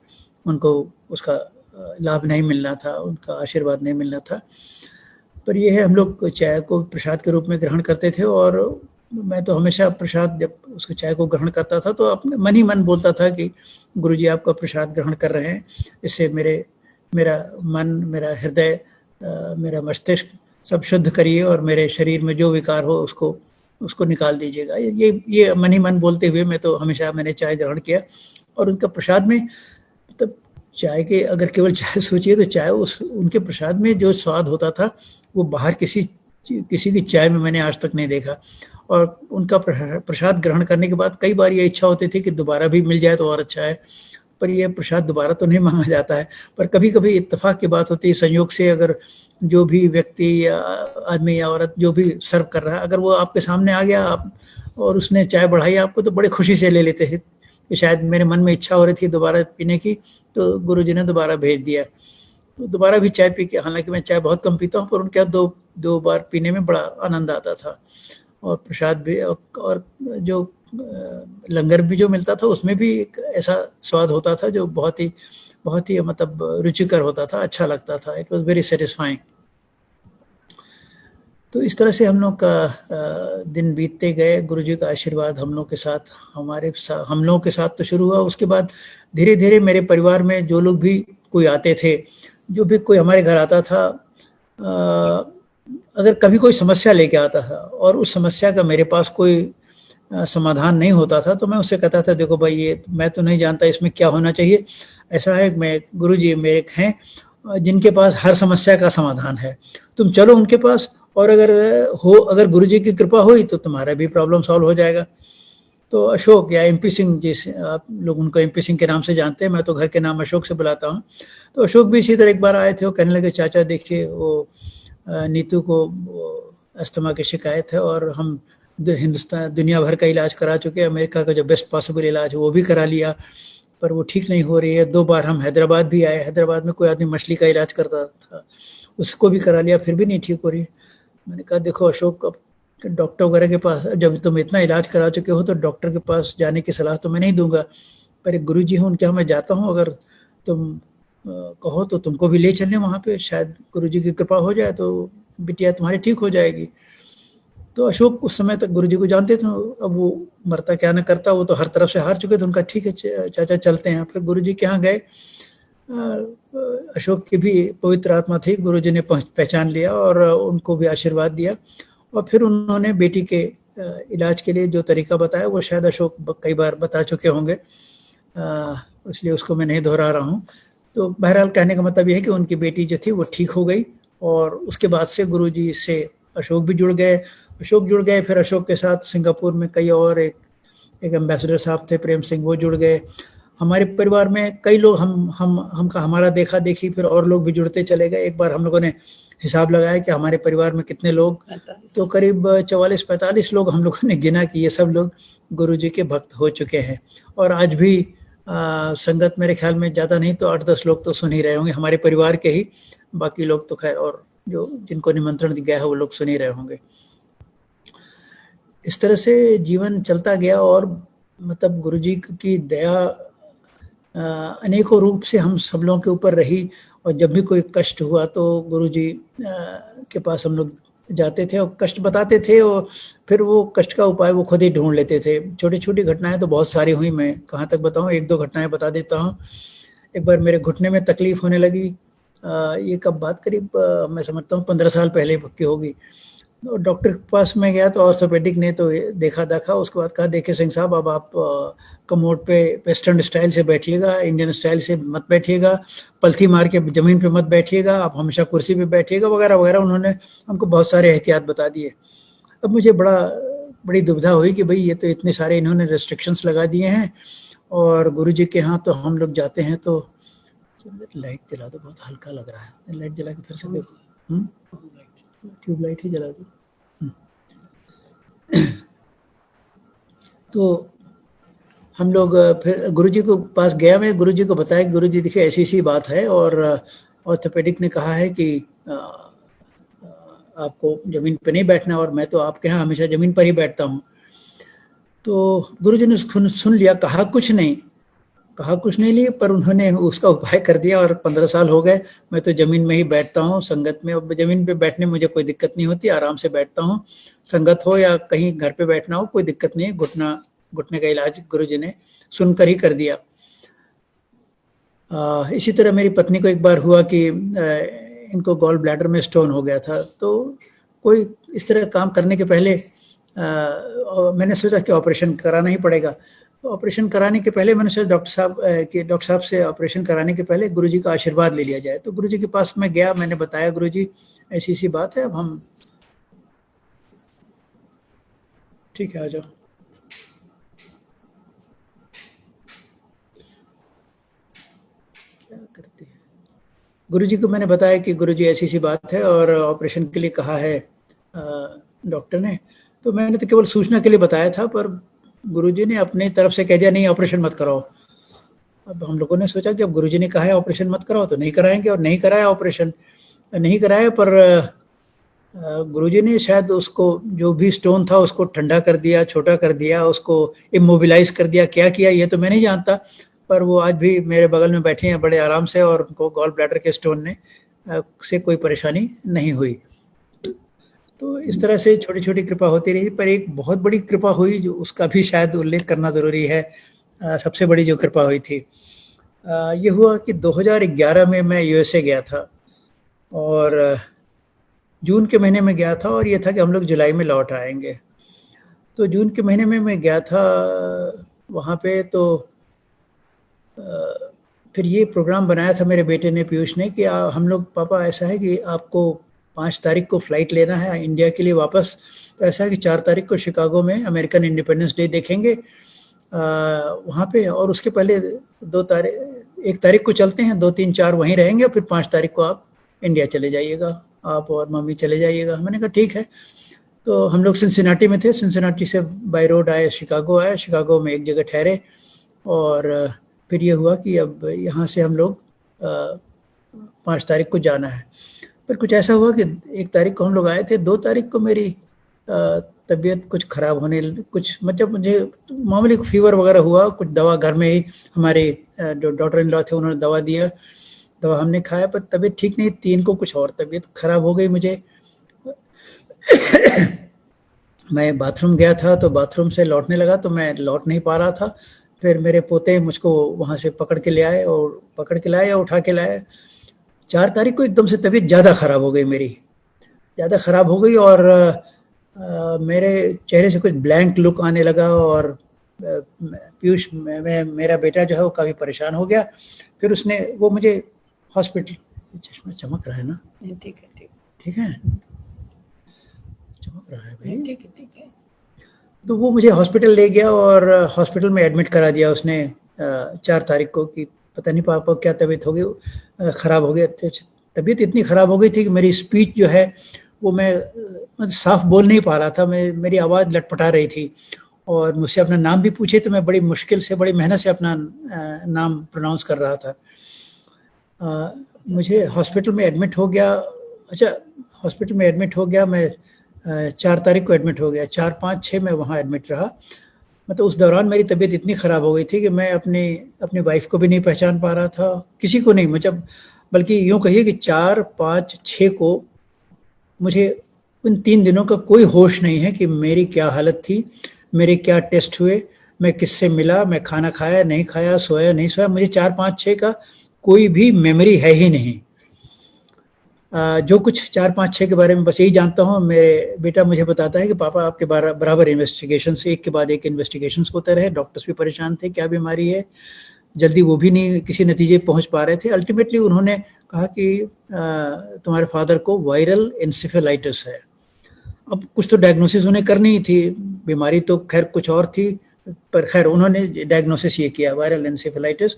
उनको उसका लाभ नहीं मिलना था, उनका आशीर्वाद नहीं मिलना था। पर ये है, हम लोग चाय को प्रसाद के रूप में ग्रहण करते थे। और मैं तो हमेशा प्रसाद, जब उसको चाय को ग्रहण करता था तो अपने मन ही मन बोलता था कि गुरुजी आपका प्रसाद ग्रहण कर रहे हैं, इससे मेरा मन, मेरा हृदय, मेरा मस्तिष्क सब शुद्ध करिए, और मेरे शरीर में जो विकार हो उसको निकाल दीजिएगा। ये मन ही मन बोलते हुए मैं तो हमेशा मैंने चाय ग्रहण किया। और उनका प्रसाद में, मतलब चाय के, अगर केवल चाय सोचिए तो चाय, उनके प्रसाद में जो स्वाद होता था वो बाहर किसी की चाय में मैंने आज तक नहीं देखा। और उनका प्रसाद ग्रहण करने के बाद कई बार ये इच्छा होती थी कि दोबारा भी मिल जाए तो और अच्छा है। पर यह प्रसाद दोबारा तो नहीं मांगा जाता है, पर कभी कभी इत्तेफाक की बात होती है, संयोग से अगर जो भी व्यक्ति या आदमी या औरत जो भी सर्व कर रहा है, अगर वो आपके सामने आ गया आप और उसने चाय बढ़ाई आपको, तो बड़े खुशी से ले लेते हैं कि शायद मेरे मन में इच्छा हो रही थी दोबारा पीने की, तो गुरुजी ने दोबारा भेज दिया। तो दोबारा भी चाय पी के, हालांकि मैं चाय बहुत कम पीता हूँ, पर उनके दो बार पीने में बड़ा आनंद आता था। और प्रसाद भी, और जो लंगर भी जो मिलता था उसमें भी एक ऐसा स्वाद होता था जो बहुत ही मतलब रुचिकर होता था, अच्छा लगता था। It was very satisfying. तो इस तरह से हम लोग का दिन बीतते गए। गुरुजी का आशीर्वाद हम लोग के साथ, हम लोग के साथ तो शुरू हुआ। उसके बाद धीरे धीरे मेरे परिवार में जो लोग भी कोई आते थे, जो भी कोई हमारे घर आता था, अगर कभी कोई समस्या लेके आता था और उस समस्या का मेरे पास कोई समाधान नहीं होता था, तो मैं उससे कहता था देखो भाई, ये मैं तो नहीं जानता इसमें क्या होना चाहिए। ऐसा है, मैं गुरुजी मेरे हैं जिनके पास हर समस्या का समाधान है, तुम चलो उनके पास, और अगर गुरुजी की कृपा हुई तो तुम्हारा भी प्रॉब्लम सॉल्व हो जाएगा। तो अशोक या एमपी सिंह, जैसे आप लोग उनको एमपी सिंह के नाम से जानते हैं, मैं तो घर के नाम अशोक से बुलाता हूँ। तो अशोक भी इसी तरह एक बार आए थे, वो कहने लगे चाचा देखिए, वो नीतू को अस्थमा की शिकायत है, और हम हिंदुस्तान दुनिया भर का इलाज करा चुके हैं, अमेरिका का जो बेस्ट पॉसिबल इलाज है वो भी करा लिया, पर वो ठीक नहीं हो रही है। 2 बार हम हैदराबाद भी आए, हैदराबाद में कोई आदमी मछली का इलाज करता था, उसको भी करा लिया, फिर भी नहीं ठीक हो रही है। मैंने कहा देखो अशोक, डॉक्टर वगैरह के पास जब तुम इतना इलाज करा चुके हो तो डॉक्टर के पास जाने की सलाह तो मैं नहीं दूंगा, पर एक गुरुजी हैं उनके यहाँ मैं जाता हूँ, अगर तुम कहो तो तुमको भी ले चलने वहाँ पे, शायद गुरुजी की कृपा हो जाए तो बिटिया तुम्हारी ठीक हो जाएगी। तो अशोक उस समय तक गुरुजी को जानते थे, अब वो मरता क्या न करता, वो तो हर तरफ से हार चुके थे। उनका ठीक है चाचा चलते हैं। फिर गुरुजी के यहाँ गए। अशोक की भी पवित्र आत्मा थी, गुरुजी ने पहचान लिया और उनको भी आशीर्वाद दिया। और फिर उन्होंने बेटी के इलाज के लिए जो तरीका बताया वो शायद अशोक कई बार बता चुके होंगे, इसलिए उसको मैं नहीं दोहरा रहा हूँ। तो बहरहाल कहने का मतलब यह है कि उनकी बेटी जो थी वो ठीक हो गई, और उसके बाद से गुरुजी से अशोक भी जुड़ गए। फिर अशोक के साथ सिंगापुर में कई और एक एम्बेसडर साहब थे, प्रेम सिंह, वो जुड़ गए। हमारे परिवार में कई लोग हम हमारा देखा देखी फिर और लोग भी जुड़ते चले गए। एक बार हम लोगों ने हिसाब लगाया कि हमारे परिवार में कितने लोग, तो करीब 44-45 लोग हम लोगों ने गिना कि ये सब लोग गुरु जी के भक्त हो चुके हैं। और आज भी संगत मेरे ख्याल में ज़्यादा नहीं तो 8-10 लोग तो सुन ही रहे होंगे हमारे परिवार के ही, बाकी लोग तो खैर और जो जिनको निमंत्रण दिया गया है वो लोग सुन ही रहे होंगे। इस तरह से जीवन चलता गया और मतलब गुरु जी की दया अनेकों रूप से हम सब लोगों के ऊपर रही। और जब भी कोई कष्ट हुआ तो गुरु जी के पास हम लोग जाते थे और कष्ट बताते थे और फिर वो कष्ट का उपाय वो खुद ही ढूंढ लेते थे। छोटी छोटी घटनाएं तो बहुत सारी हुई, मैं कहाँ तक बताऊं, 1-2 घटनाएं बता देता हूँ। एक बार मेरे घुटने में तकलीफ होने लगी, ये कब बात, करीब मैं समझता हूँ 15 साल पहले की होगी। तो डॉक्टर के पास में गया तो ऑर्थोपेडिक ने तो देखा उसके बाद कहा, देखिए सिंह साहब अब आप कमोड पे वेस्टर्न स्टाइल से बैठिएगा, इंडियन स्टाइल से मत बैठिएगा, पलथी मार के ज़मीन पे मत बैठिएगा, आप हमेशा कुर्सी पे बैठिएगा वगैरह वगैरह। उन्होंने हमको बहुत सारे एहतियात बता दिए। अब मुझे बड़ी दुविधा हुई कि भाई ये तो इतने सारे इन्होंने रेस्ट्रिक्शंस लगा दिए हैं और गुरु जी के यहाँ तो हम लोग जाते हैं तो लाइट जला दो, बहुत हल्का लग रहा है, लाइट जला के फिर से देखो, ट्यूबलाइट ही जला दो। तो हम लोग फिर गुरुजी को पास गया, मैं गुरुजी को बताया कि गुरुजी देखिए ऐसी ऐसी बात है और ऑर्थोपेडिक ने कहा है कि आपको ज़मीन पे नहीं बैठना और मैं तो आपके यहाँ हमेशा ज़मीन पर ही बैठता हूँ। तो गुरुजी ने सुन लिया, कहा कुछ नहीं लिए, पर उन्होंने उसका उपाय कर दिया और 15 साल हो गए मैं तो ज़मीन में ही बैठता हूँ संगत में। और ज़मीन पे बैठने में मुझे कोई दिक्कत नहीं होती, आराम से बैठता हूँ, संगत हो या कहीं घर पे बैठना हो कोई दिक्कत नहीं है। घुटने का इलाज गुरुजी ने सुनकर ही कर दिया। इसी तरह मेरी पत्नी को एक बार हुआ कि इनको गॉल ब्लैडर में स्टोन हो गया था। तो कोई इस तरह काम करने के पहले मैंने सोचा कि ऑपरेशन कराना ही पड़ेगा। तो ऑपरेशन कराने के पहले मैंने सोचा डॉक्टर साहब से ऑपरेशन कराने के पहले गुरुजी का आशीर्वाद ले लिया जाए। तो गुरुजी के पास मैं गया, मैंने बताया गुरुजी ऐसी ऐसी बात है, अब हम ठीक है आ जाओ। क्या करते हैं, गुरुजी को मैंने बताया कि गुरुजी ऐसी सी बात है और ऑपरेशन के लिए कहा है डॉक्टर ने। तो मैंने तो केवल सूचना के लिए बताया था, पर गुरुजी ने अपनी तरफ से कह दिया नहीं ऑपरेशन मत कराओ। अब हम लोगों ने सोचा कि अब गुरुजी ने कहा है ऑपरेशन मत कराओ तो नहीं कराएंगे, और नहीं कराया ऑपरेशन, नहीं कराया। पर गुरुजी ने शायद उसको जो भी स्टोन था उसको ठंडा कर दिया, छोटा कर दिया, उसको इमोबिलाइज कर दिया, क्या किया ये तो मैं नहीं जानता। पर वो आज भी मेरे बगल में बैठे हैं बड़े आराम से और उनको गॉल ब्लैडर के स्टोन ने से कोई परेशानी नहीं हुई। तो इस तरह से छोटी छोटी कृपा होती रही। पर एक बहुत बड़ी कृपा हुई जो उसका भी शायद उल्लेख करना ज़रूरी है। सबसे बड़ी जो कृपा हुई थी ये हुआ कि 2011 में मैं यूएसए गया था और जून के महीने में गया था और ये था कि हम लोग जुलाई में लौट आएंगे। तो जून के महीने में मैं गया था वहाँ पे। तो फिर ये प्रोग्राम बनाया था मेरे बेटे ने, पीयूष ने, कि हम लोग पापा ऐसा है कि आपको 5 तारीख को फ़्लाइट लेना है इंडिया के लिए वापस। तो ऐसा है कि 4 तारीख को शिकागो में अमेरिकन इंडिपेंडेंस डे देखेंगे वहाँ पे, और उसके पहले 1 तारीख को चलते हैं, 2, 3, 4 वहीं रहेंगे और फिर 5 तारीख को आप इंडिया चले जाइएगा, आप और मम्मी चले जाइएगा। मैंने कहा ठीक है। तो हम लोग सिंसिनाटी में थे, सिंसिनाटी से बाय रोड आए, शिकागो आए, शिकागो में एक जगह ठहरे और फिर ये हुआ कि अब यहाँ से हम लोग 5 तारीख को जाना है। पर कुछ ऐसा हुआ कि 1 तारीख को हम लोग आए थे, 2 तारीख को मेरी तबीयत कुछ ख़राब होने, कुछ मतलब मुझे मामूली फीवर वगैरह हुआ, कुछ दवा घर में ही हमारे जो डॉटर इन लॉ थे उन्होंने दवा दिया, दवा हमने खाया, पर तबीयत ठीक नहीं। 3 को कुछ और तबीयत ख़राब हो गई मुझे। मैं बाथरूम गया था तो बाथरूम से लौटने लगा तो मैं लौट नहीं पा रहा था। फिर मेरे पोते मुझको वहाँ से पकड़ के ले आए और उठा के लाए। 4 तारीख को एकदम से तबीयत ज़्यादा ख़राब हो गई मेरी, ज़्यादा ख़राब हो गई और मेरे चेहरे से कुछ ब्लैंक लुक आने लगा और पीयूष मेरा बेटा जो है वो काफ़ी परेशान हो गया। फिर उसने वो मुझे हॉस्पिटल, चश्मा चमक रहा है ना? ठीक है, चमक रहा है भाई, ठीक है। तो वो मुझे हॉस्पिटल ले गया और हॉस्पिटल में एडमिट करा दिया उसने। 4 तारीख को कि पता नहीं पापा क्या तबीयत हो गई, ख़राब हो गई। तबीयत इतनी ख़राब हो गई थी कि मेरी स्पीच जो है वो मैं मतलब साफ बोल नहीं पा रहा था, मेरी आवाज़ लटपटा रही थी और मुझसे अपना नाम भी पूछे तो मैं बड़ी मुश्किल से, बड़ी मेहनत से अपना नाम प्रोनाउंस कर रहा था। मुझे हॉस्पिटल में एडमिट हो गया। अच्छा, हॉस्पिटल में एडमिट हो गया मैं, 4 तारीख को एडमिट हो गया। 4, 5, 6 मैं वहाँ एडमिट रहा। मतलब उस दौरान मेरी तबीयत इतनी ख़राब हो गई थी कि मैं अपनी वाइफ को भी नहीं पहचान पा रहा था, किसी को नहीं, मतलब बल्कि यूँ कहिए कि 4, 5, 6 को मुझे उन 3 दिनों का कोई होश नहीं है कि मेरी क्या हालत थी, मेरे क्या टेस्ट हुए, मैं किससे मिला, मैं खाना खाया नहीं खाया, सोया नहीं सोया, मुझे 4, 5, 6 का कोई भी मेमोरी है ही नहीं। जो कुछ 4, 5, 6 के बारे में बस यही जानता हूँ, मेरे बेटा मुझे बताता है कि पापा आपके बराबर इन्वेस्टिगेशंस एक के बाद एक इन्वेस्टिगेशंस होते रहे, डॉक्टर्स भी परेशान थे, क्या बीमारी है, जल्दी वो भी नहीं किसी नतीजे पे पहुँच पा रहे थे। अल्टीमेटली उन्होंने कहा कि तुम्हारे फादर को वायरल एन्सेफेलाइटिस है। अब कुछ तो डायग्नोसिस उन्हें करनी ही थी, बीमारी तो खैर कुछ और थी, पर खैर उन्होंने डायग्नोसिस ये किया वायरल एन्सेफेलाइटिस।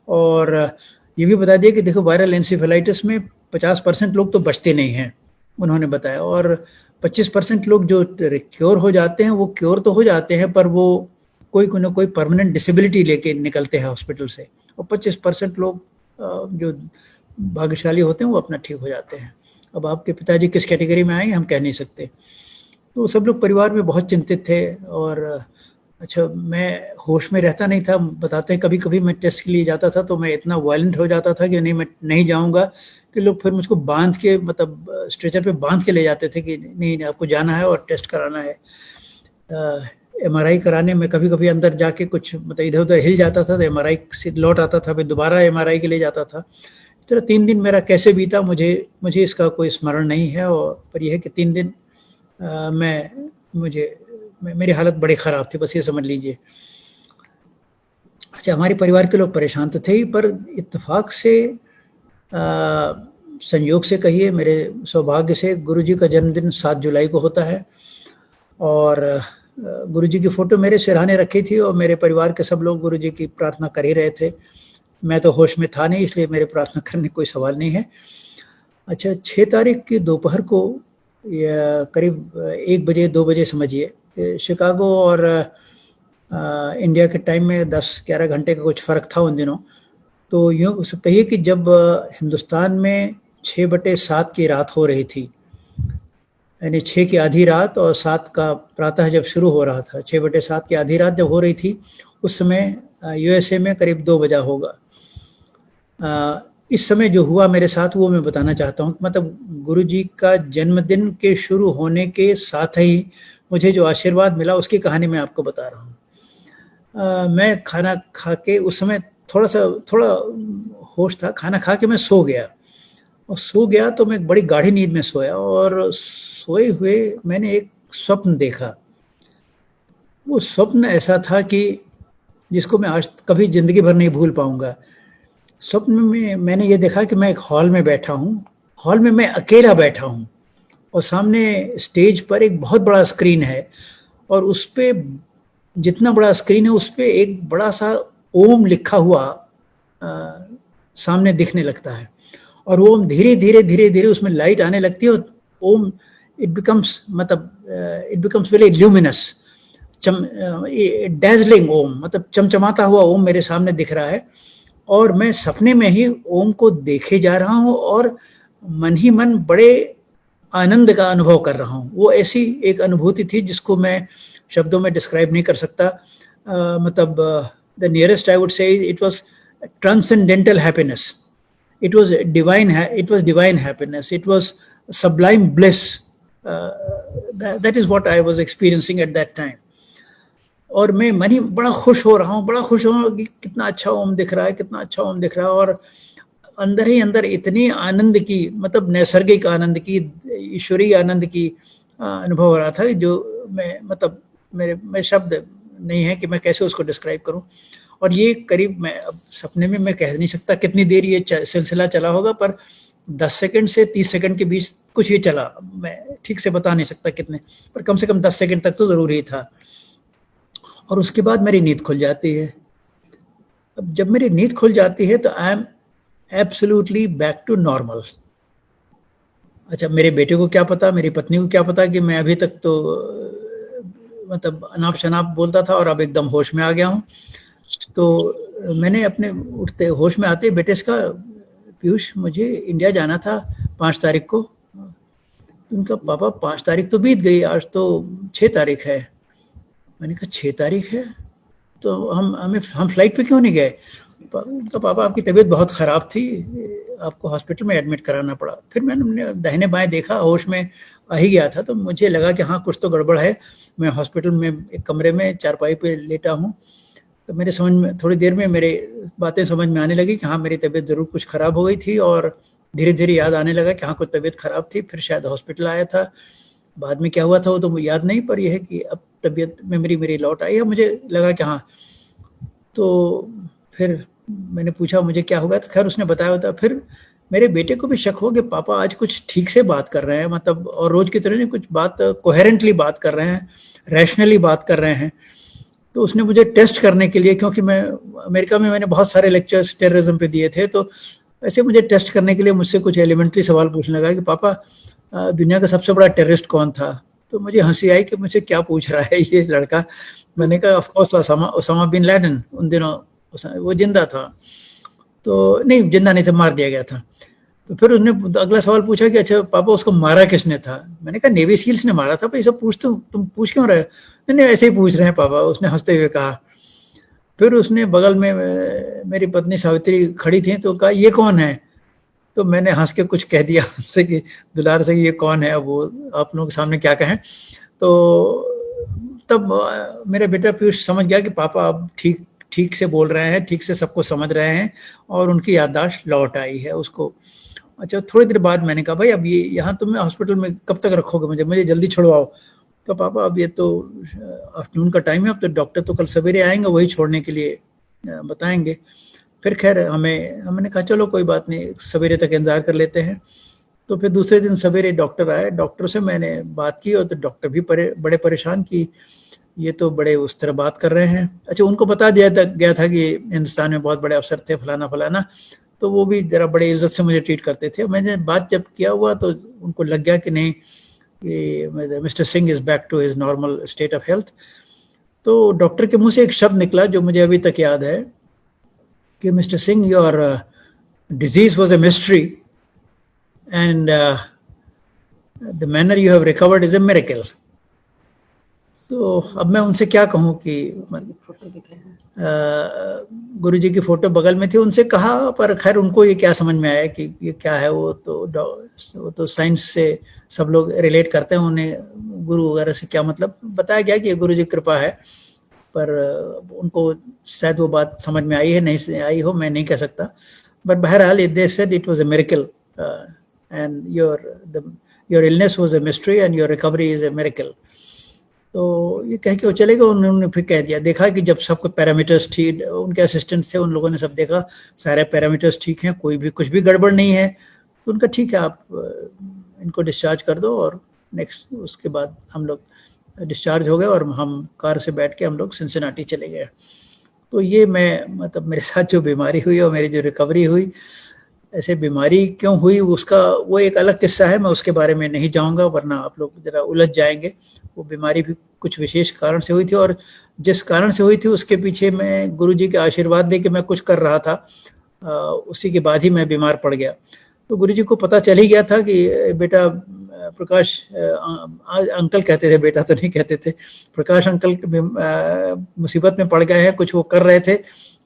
और ये भी बता दिया कि देखो वायरल एन्सेफेलाइटिस में 50% लोग तो बचते नहीं हैं, उन्होंने बताया, और 25% लोग जो क्योर हो जाते हैं वो क्योर तो हो जाते हैं, पर वो कोई ना कोई परमानेंट डिसेबिलिटी लेके निकलते हैं हॉस्पिटल से, और 25% लोग जो भाग्यशाली होते हैं वो अपना ठीक हो जाते हैं। अब आपके पिताजी किस कैटेगरी में आएंगे हम कह नहीं सकते। तो सब लोग परिवार में बहुत चिंतित थे। और अच्छा, मैं होश में रहता नहीं था। बताते हैं कभी कभी मैं टेस्ट के लिए जाता था तो मैं इतना वायलेंट हो जाता था कि नहीं, मैं नहीं जाऊंगा, कि लोग फिर मुझको बांध के, मतलब स्ट्रेचर पे बांध के ले जाते थे कि नहीं आपको जाना है और टेस्ट कराना है। एमआरआई कराने में कभी कभी अंदर जाके कुछ मतलब इधर उधर हिल जाता था तो एमआरआई से लौट आता था, फिर दोबारा एमआरआई के लिए जाता था। इस तरह 3 दिन मेरा कैसे बीता मुझे इसका कोई स्मरण नहीं है। और पर यह है कि 3 दिन मेरी हालत बड़ी ख़राब थी, बस ये समझ लीजिए। अच्छा, हमारे परिवार के लोग परेशान तो थे ही, पर इत्तेफाक से संयोग से कहिए, मेरे सौभाग्य से गुरुजी का जन्मदिन 7 जुलाई को होता है। और गुरुजी की फ़ोटो मेरे सिरहाने रखी थी और मेरे परिवार के सब लोग गुरुजी की प्रार्थना कर ही रहे थे। मैं तो होश में था नहीं, इसलिए मेरे प्रार्थना करने कोई सवाल नहीं है। अच्छा, 6 तारीख की दोपहर को या करीब 1 बजे 2 बजे समझिए, शिकागो और इंडिया के टाइम में 10-11 घंटे का कुछ फ़र्क था उन दिनों। तो यूँ कहिए कि जब हिंदुस्तान में 6/7 की रात हो रही थी, यानी 6 की आधी रात और 7 का प्रातः जब शुरू हो रहा था, 6/7 की आधी रात जब हो रही थी, उस समय यूएसए में करीब 2 बजा होगा। इस समय जो हुआ मेरे साथ वो मैं बताना चाहता हूँ। मतलब गुरुजी का जन्मदिन के शुरू होने के साथ ही मुझे जो आशीर्वाद मिला उसकी कहानी मैं आपको बता रहा हूँ। मैं खाना खा के उस समय थोड़ा होश था, खाना खा के मैं सो गया, और सो गया तो मैं एक बड़ी गाढ़ी नींद में सोया, और सोए हुए मैंने एक स्वप्न देखा। वो स्वप्न ऐसा था कि जिसको मैं आज कभी ज़िंदगी भर नहीं भूल पाऊँगा। स्वप्न में मैंने ये देखा कि मैं एक हॉल में बैठा हूँ, हॉल में मैं अकेला बैठा हूँ, और सामने स्टेज पर एक बहुत बड़ा स्क्रीन है, और उस पे जितना बड़ा स्क्रीन है उस पे एक बड़ा सा ओम लिखा हुआ सामने दिखने लगता है, और वो ओम धीरे धीरे धीरे धीरे उसमें लाइट आने लगती है, और Om it becomes very luminous, dazzling Om, मतलब चमचमाता हुआ ओम मेरे सामने दिख रहा है, और मैं सपने में ही ओम को देखे जा रहा हूँ और मन ही मन बड़े आनंद का अनुभव कर रहा हूँ। वो ऐसी एक अनुभूति थी जिसको मैं शब्दों में डिस्क्राइब नहीं कर सकता। मतलब the nearest I would say it was transcendental happiness, it was divine happiness, it was sublime bliss. That is what I was experiencing at that time. और मैं मन ही बड़ा खुश हो रहा हूँ, बड़ा खुश हो रहा हूँ कि कितना अच्छा ओम दिख रहा है, कितना अच्छा ओम दिख रहा है, और अंदर ही अंदर इतनी आनंद की, मतलब नैसर्गिक आनंद की, ईश्वरीय आनंद की अनुभव हो रहा था जो मैं, मतलब मेरे शब्द नहीं है कि मैं कैसे उसको डिस्क्राइब करूं। और ये करीब, मैं अब सपने में मैं कह नहीं सकता कितनी देर ये सिलसिला चला होगा, पर 10 सेकंड से 30 सेकंड के बीच कुछ ये चला, मैं ठीक से बता नहीं सकता कितने, पर कम से कम 10 सेकंड तक तो ज़रूर ही था। और उसके बाद मेरी नींद खुल जाती है। अब जब मेरी नींद खुल जाती है तो I am absolutely back to normal. अच्छा, मेरे बेटे को क्या पता, मेरी पत्नी को क्या पता कि मैं अभी तक तो मतलब अनाप शनाप बोलता था और अब एकदम होश में आ गया हूँ। तो मैंने अपने उठते होश में आते ही बेटे से कहा, पीयूष मुझे इंडिया जाना था 5 तारीख को। उनका, पापा 5 तारीख तो बीत गई, आज तो 6 तारीख है। मैंने कहा 6 तारीख है तो हम फ्लाइट पे क्यों नहीं गए? तो पापा आपकी तबीयत बहुत ख़राब थी, आपको हॉस्पिटल में एडमिट कराना पड़ा। फिर मैंने दाहिने बाएं देखा, होश में आ ही गया था, तो मुझे लगा कि हाँ कुछ तो गड़बड़ है। मैं हॉस्पिटल में एक कमरे में चारपाई पे लेटा हूँ। तो मेरे समझ में थोड़ी देर में मेरे बातें समझ में आने लगी कि हाँ मेरी तबीयत ज़रूर कुछ ख़राब हो गई थी, और धीरे धीरे याद आने लगा कि हाँ कुछ तबीयत ख़राब थी। फिर शायद हॉस्पिटल आया था, बाद में क्या हुआ था वो तो मुझे याद नहीं, पर यह है कि अब तबीयत मेमोरी मेरी लौट आई है। मुझे लगा कि हाँ, तो फिर मैंने पूछा मुझे क्या होगा, तो खैर उसने बताया होता। फिर मेरे बेटे को भी शक हो कि पापा आज कुछ ठीक से बात कर रहे हैं, मतलब और रोज की तरह नहीं, कुछ बात कोहेरेंटली बात कर रहे हैं, रैशनली बात कर रहे हैं। तो उसने मुझे टेस्ट करने के लिए, क्योंकि मैं अमेरिका में मैंने बहुत सारे लेक्चर्स टेररिज्म पे दिए थे, तो ऐसे मुझे टेस्ट करने के लिए मुझसे कुछ एलिमेंट्री सवाल पूछने लगा कि पापा दुनिया का सबसे बड़ा टेररिस्ट कौन था? तो मुझे हंसी आई कि मुझसे क्या पूछ रहा है ये लड़का। मैंने कहा of course Osama bin Laden. उन दिनों वो जिंदा था, तो नहीं जिंदा नहीं था, मार दिया गया था। तो फिर उसने अगला सवाल पूछा कि अच्छा पापा उसको मारा किसने था? मैंने कहा नेवी सील्स ने मारा था। भाई सब पूछते हो, तुम पूछ क्यों रहे हो? नहीं नहीं ऐसे ही पूछ रहे हैं पापा, उसने हंसते हुए कहा। फिर उसने बगल में मेरी पत्नी सावित्री खड़ी थी, तो कहा ये कौन है? तो मैंने हंस के कुछ कह दिया उससे कि दुलार से ये कौन है, अब वो आप लोगों के सामने क्या कहें। तो तब मेरा बेटा पीयूष समझ गया कि पापा अब ठीक ठीक से बोल रहे हैं, ठीक से सबको समझ रहे हैं, और उनकी याददाश्त लौट आई है उसको। अच्छा, थोड़ी देर बाद मैंने कहा भाई अब ये यहाँ तुम हॉस्पिटल में कब तक रखोगे मुझे मुझे जल्दी छुड़वाओ। तो पापा अब ये तो आफ्टरनून का टाइम है, अब तो डॉक्टर तो कल सवेरे आएंगे, वही छोड़ने के लिए बताएंगे। फिर खैर हमने कहा चलो कोई बात नहीं, सवेरे तक इंतजार कर लेते हैं। तो फिर दूसरे दिन सवेरे डॉक्टर आए, डॉक्टर से मैंने बात की, और तो डॉक्टर भी बड़े परेशान कि ये तो बड़े उस तरह बात कर रहे हैं। अच्छा, उनको बता दिया गया था कि हिंदुस्तान में बहुत बड़े अफसर थे, फलाना फलाना, तो वो भी जरा बड़े इज्जत से मुझे ट्रीट करते थे। मैंने बात जब किया हुआ तो उनको लग गया कि नहीं, कि mister Singh is back to his normal state of health. तो डॉक्टर के मुंह से एक शब्द निकला जो मुझे अभी तक याद है कि mister Singh your disease was a mystery and the manner you have recovered is a miracle. तो अब मैं उनसे क्या कहूँ कि गुरु जी की फोटो बगल में थी, उनसे कहा, पर खैर उनको ये क्या समझ में आया कि ये क्या है। वो तो साइंस से सब लोग रिलेट करते हैं, उन्हें गुरु वगैरह से क्या मतलब। बताया गया कि ये गुरु जी की कृपा है, पर उनको शायद वो बात समझ में आई है, नहीं आई हो, मैं नहीं कह सकता। बट बहरहाल they said it was a miracle and your illness was a mystery and your recovery is a miracle. तो ये कह के वो चले गए। उन्होंने फिर कह दिया, देखा कि जब सबको पैरामीटर्स ठीक, उनके असिस्टेंट्स थे, उन लोगों ने सब देखा, सारे पैरामीटर्स ठीक हैं, कोई भी कुछ भी गड़बड़ नहीं है। तो उनका ठीक है, आप इनको डिस्चार्ज कर दो। और नेक्स्ट उसके बाद हम लोग डिस्चार्ज हो गए, और हम कार से बैठ के हम लोग सिंसिनाटी चले गए। तो ये मैं मतलब मेरे साथ जो बीमारी हुई और मेरी जो रिकवरी हुई, ऐसे बीमारी क्यों हुई उसका वो एक अलग किस्सा है, मैं उसके बारे में नहीं जाऊंगा, वरना आप लोग जरा उलझ जाएंगे। वो बीमारी भी कुछ विशेष कारण से हुई थी, और जिस कारण से हुई थी उसके पीछे मैं गुरुजी के आशीर्वाद लेके मैं कुछ कर रहा था, उसी के बाद ही मैं बीमार पड़ गया। तो गुरुजी को पता चल ही गया था कि बेटा प्रकाश, अंकल कहते थे, बेटा तो नहीं कहते थे, प्रकाश अंकल मुसीबत में पड़ गए हैं, कुछ वो कर रहे थे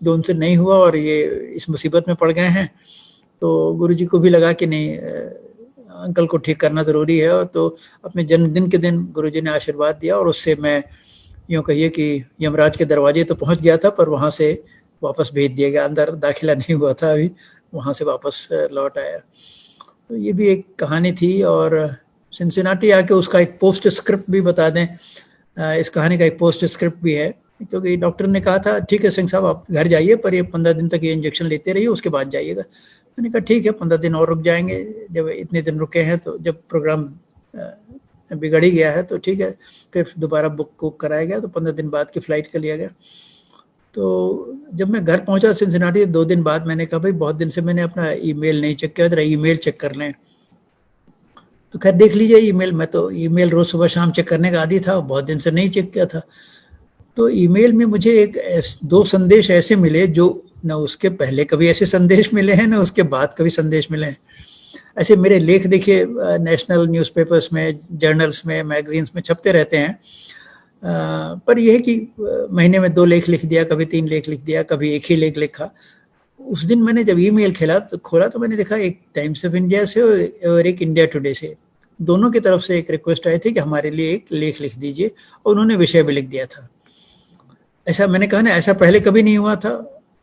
जो उनसे नहीं हुआ, और ये इस मुसीबत में पड़ गए हैं। तो गुरुजी को भी लगा कि नहीं, अंकल को ठीक करना ज़रूरी है। और तो अपने जन्मदिन के दिन गुरुजी ने आशीर्वाद दिया, और उससे मैं यूँ कहिए कि यमराज के दरवाजे तो पहुंच गया था, पर वहाँ से वापस भेज दिया गया, अंदर दाखिला नहीं हुआ था अभी, वहाँ से वापस लौट आया। तो ये भी एक कहानी थी। और सिंसिनाटी आके उसका एक पोस्ट स्क्रिप्ट भी बता दें, इस कहानी का एक पोस्ट स्क्रिप्ट भी है, क्योंकि डॉक्टर ने कहा था ठीक है सिंह साहब आप घर जाइए, पर ये 15 दिन तक ये इंजेक्शन लेते रहिए, उसके बाद जाइएगा। मैंने कहा ठीक है 15 दिन और रुक जाएंगे, जब इतने दिन रुके हैं तो जब प्रोग्राम बिगड़ ही गया है तो ठीक है। फिर दोबारा बुक कराया गया, तो 15 दिन बाद की फ़्लाइट का लिया गया। तो जब मैं घर पहुंचा सिंसिनाटी 2 दिन बाद, मैंने कहा भाई बहुत दिन से मैंने अपना ईमेल नहीं चेक किया, जरा ईमेल चेक कर लें। तो खैर देख लीजिए ईमेल, मैं तो ईमेल रोज सुबह शाम चेक करने का आदी था, बहुत दिन से नहीं चेक किया था। तो ईमेल में मुझे दो संदेश ऐसे मिले जो न उसके पहले कभी ऐसे संदेश मिले हैं, न उसके बाद कभी संदेश मिले हैं। ऐसे मेरे लेख देखिए नेशनल न्यूज़पेपर्स में, जर्नल्स में, मैगजीन्स में छपते रहते हैं। पर यह है कि महीने में 2 लेख लिख दिया, कभी 3 लेख लिख दिया, कभी एक ही लेख लिखा। उस दिन मैंने जब ईमेल खोला तो मैंने देखा एक टाइम्स ऑफ इंडिया से और एक इंडिया टुडे से, दोनों की तरफ से एक रिक्वेस्ट आई थी कि हमारे लिए एक लेख लिख दीजिए, और उन्होंने विषय भी लिख दिया था। ऐसा मैंने कहा ना, ऐसा पहले कभी नहीं हुआ था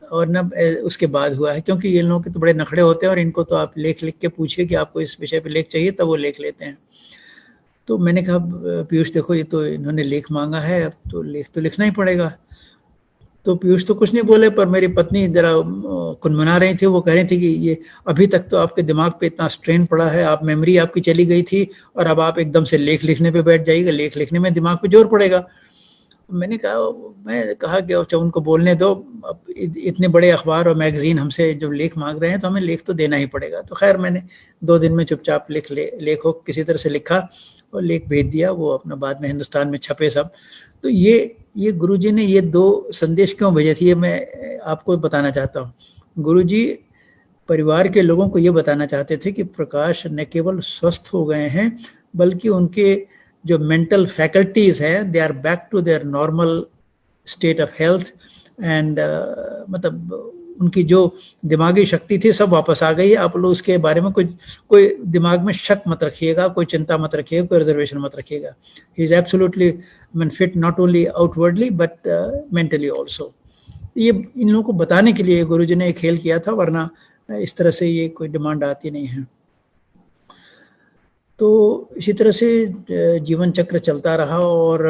और न उसके बाद हुआ है, क्योंकि ये लोगों के तो बड़े नखड़े होते हैं और इनको तो आप लेख लिख के पूछिए कि आपको इस विषय पे लेख चाहिए, तब वो लेख लेते हैं। तो मैंने कहा पीयूष देखो, ये तो इन्होंने लेख मांगा है, अब तो लेख तो लिखना ही पड़ेगा। तो पीयूष तो कुछ नहीं बोले, पर मेरी पत्नी जरा कुनमुना रही थी। वो कह रही थी कि ये अभी तक तो आपके दिमाग पे इतना स्ट्रेन पड़ा है, आप मेमोरी आपकी चली गई थी, और अब आप एकदम से लेख लिखने पे बैठ जाइएगा, लेख लिखने में दिमाग पे जोर पड़ेगा। मैं कहा कि अच्छा उनको बोलने दो, अब इतने बड़े अखबार और मैगजीन हमसे जब लेख मांग रहे हैं तो हमें लेख तो देना ही पड़ेगा। तो खैर मैंने 2 दिन में चुपचाप लेख हो किसी तरह से लिखा और लेख भेज दिया। वो अपना बाद में हिंदुस्तान में छपे सब। तो ये गुरुजी ने ये 2 संदेश क्यों भेजे थे, ये मैं आपको बताना चाहता हूँ। गुरुजी परिवार के लोगों को ये बताना चाहते थे कि प्रकाश न केवल स्वस्थ हो गए हैं, बल्कि उनके जो मेंटल फैकल्टीज हैं, they are back to their normal state of health, and मतलब उनकी जो दिमागी शक्ति थी सब वापस आ गई है। आप लोग उसके बारे में कोई दिमाग में शक मत रखिएगा, कोई चिंता मत रखिएगा, कोई रिजर्वेशन मत रखिएगा। He is absolutely fit, not only outwardly but mentally also. ये इन लोगों को बताने के लिए गुरुजी ने एक खेल किया था, वरना इस तरह से ये कोई डिमांड आती नहीं है। तो इसी तरह से जीवन चक्र चलता रहा। और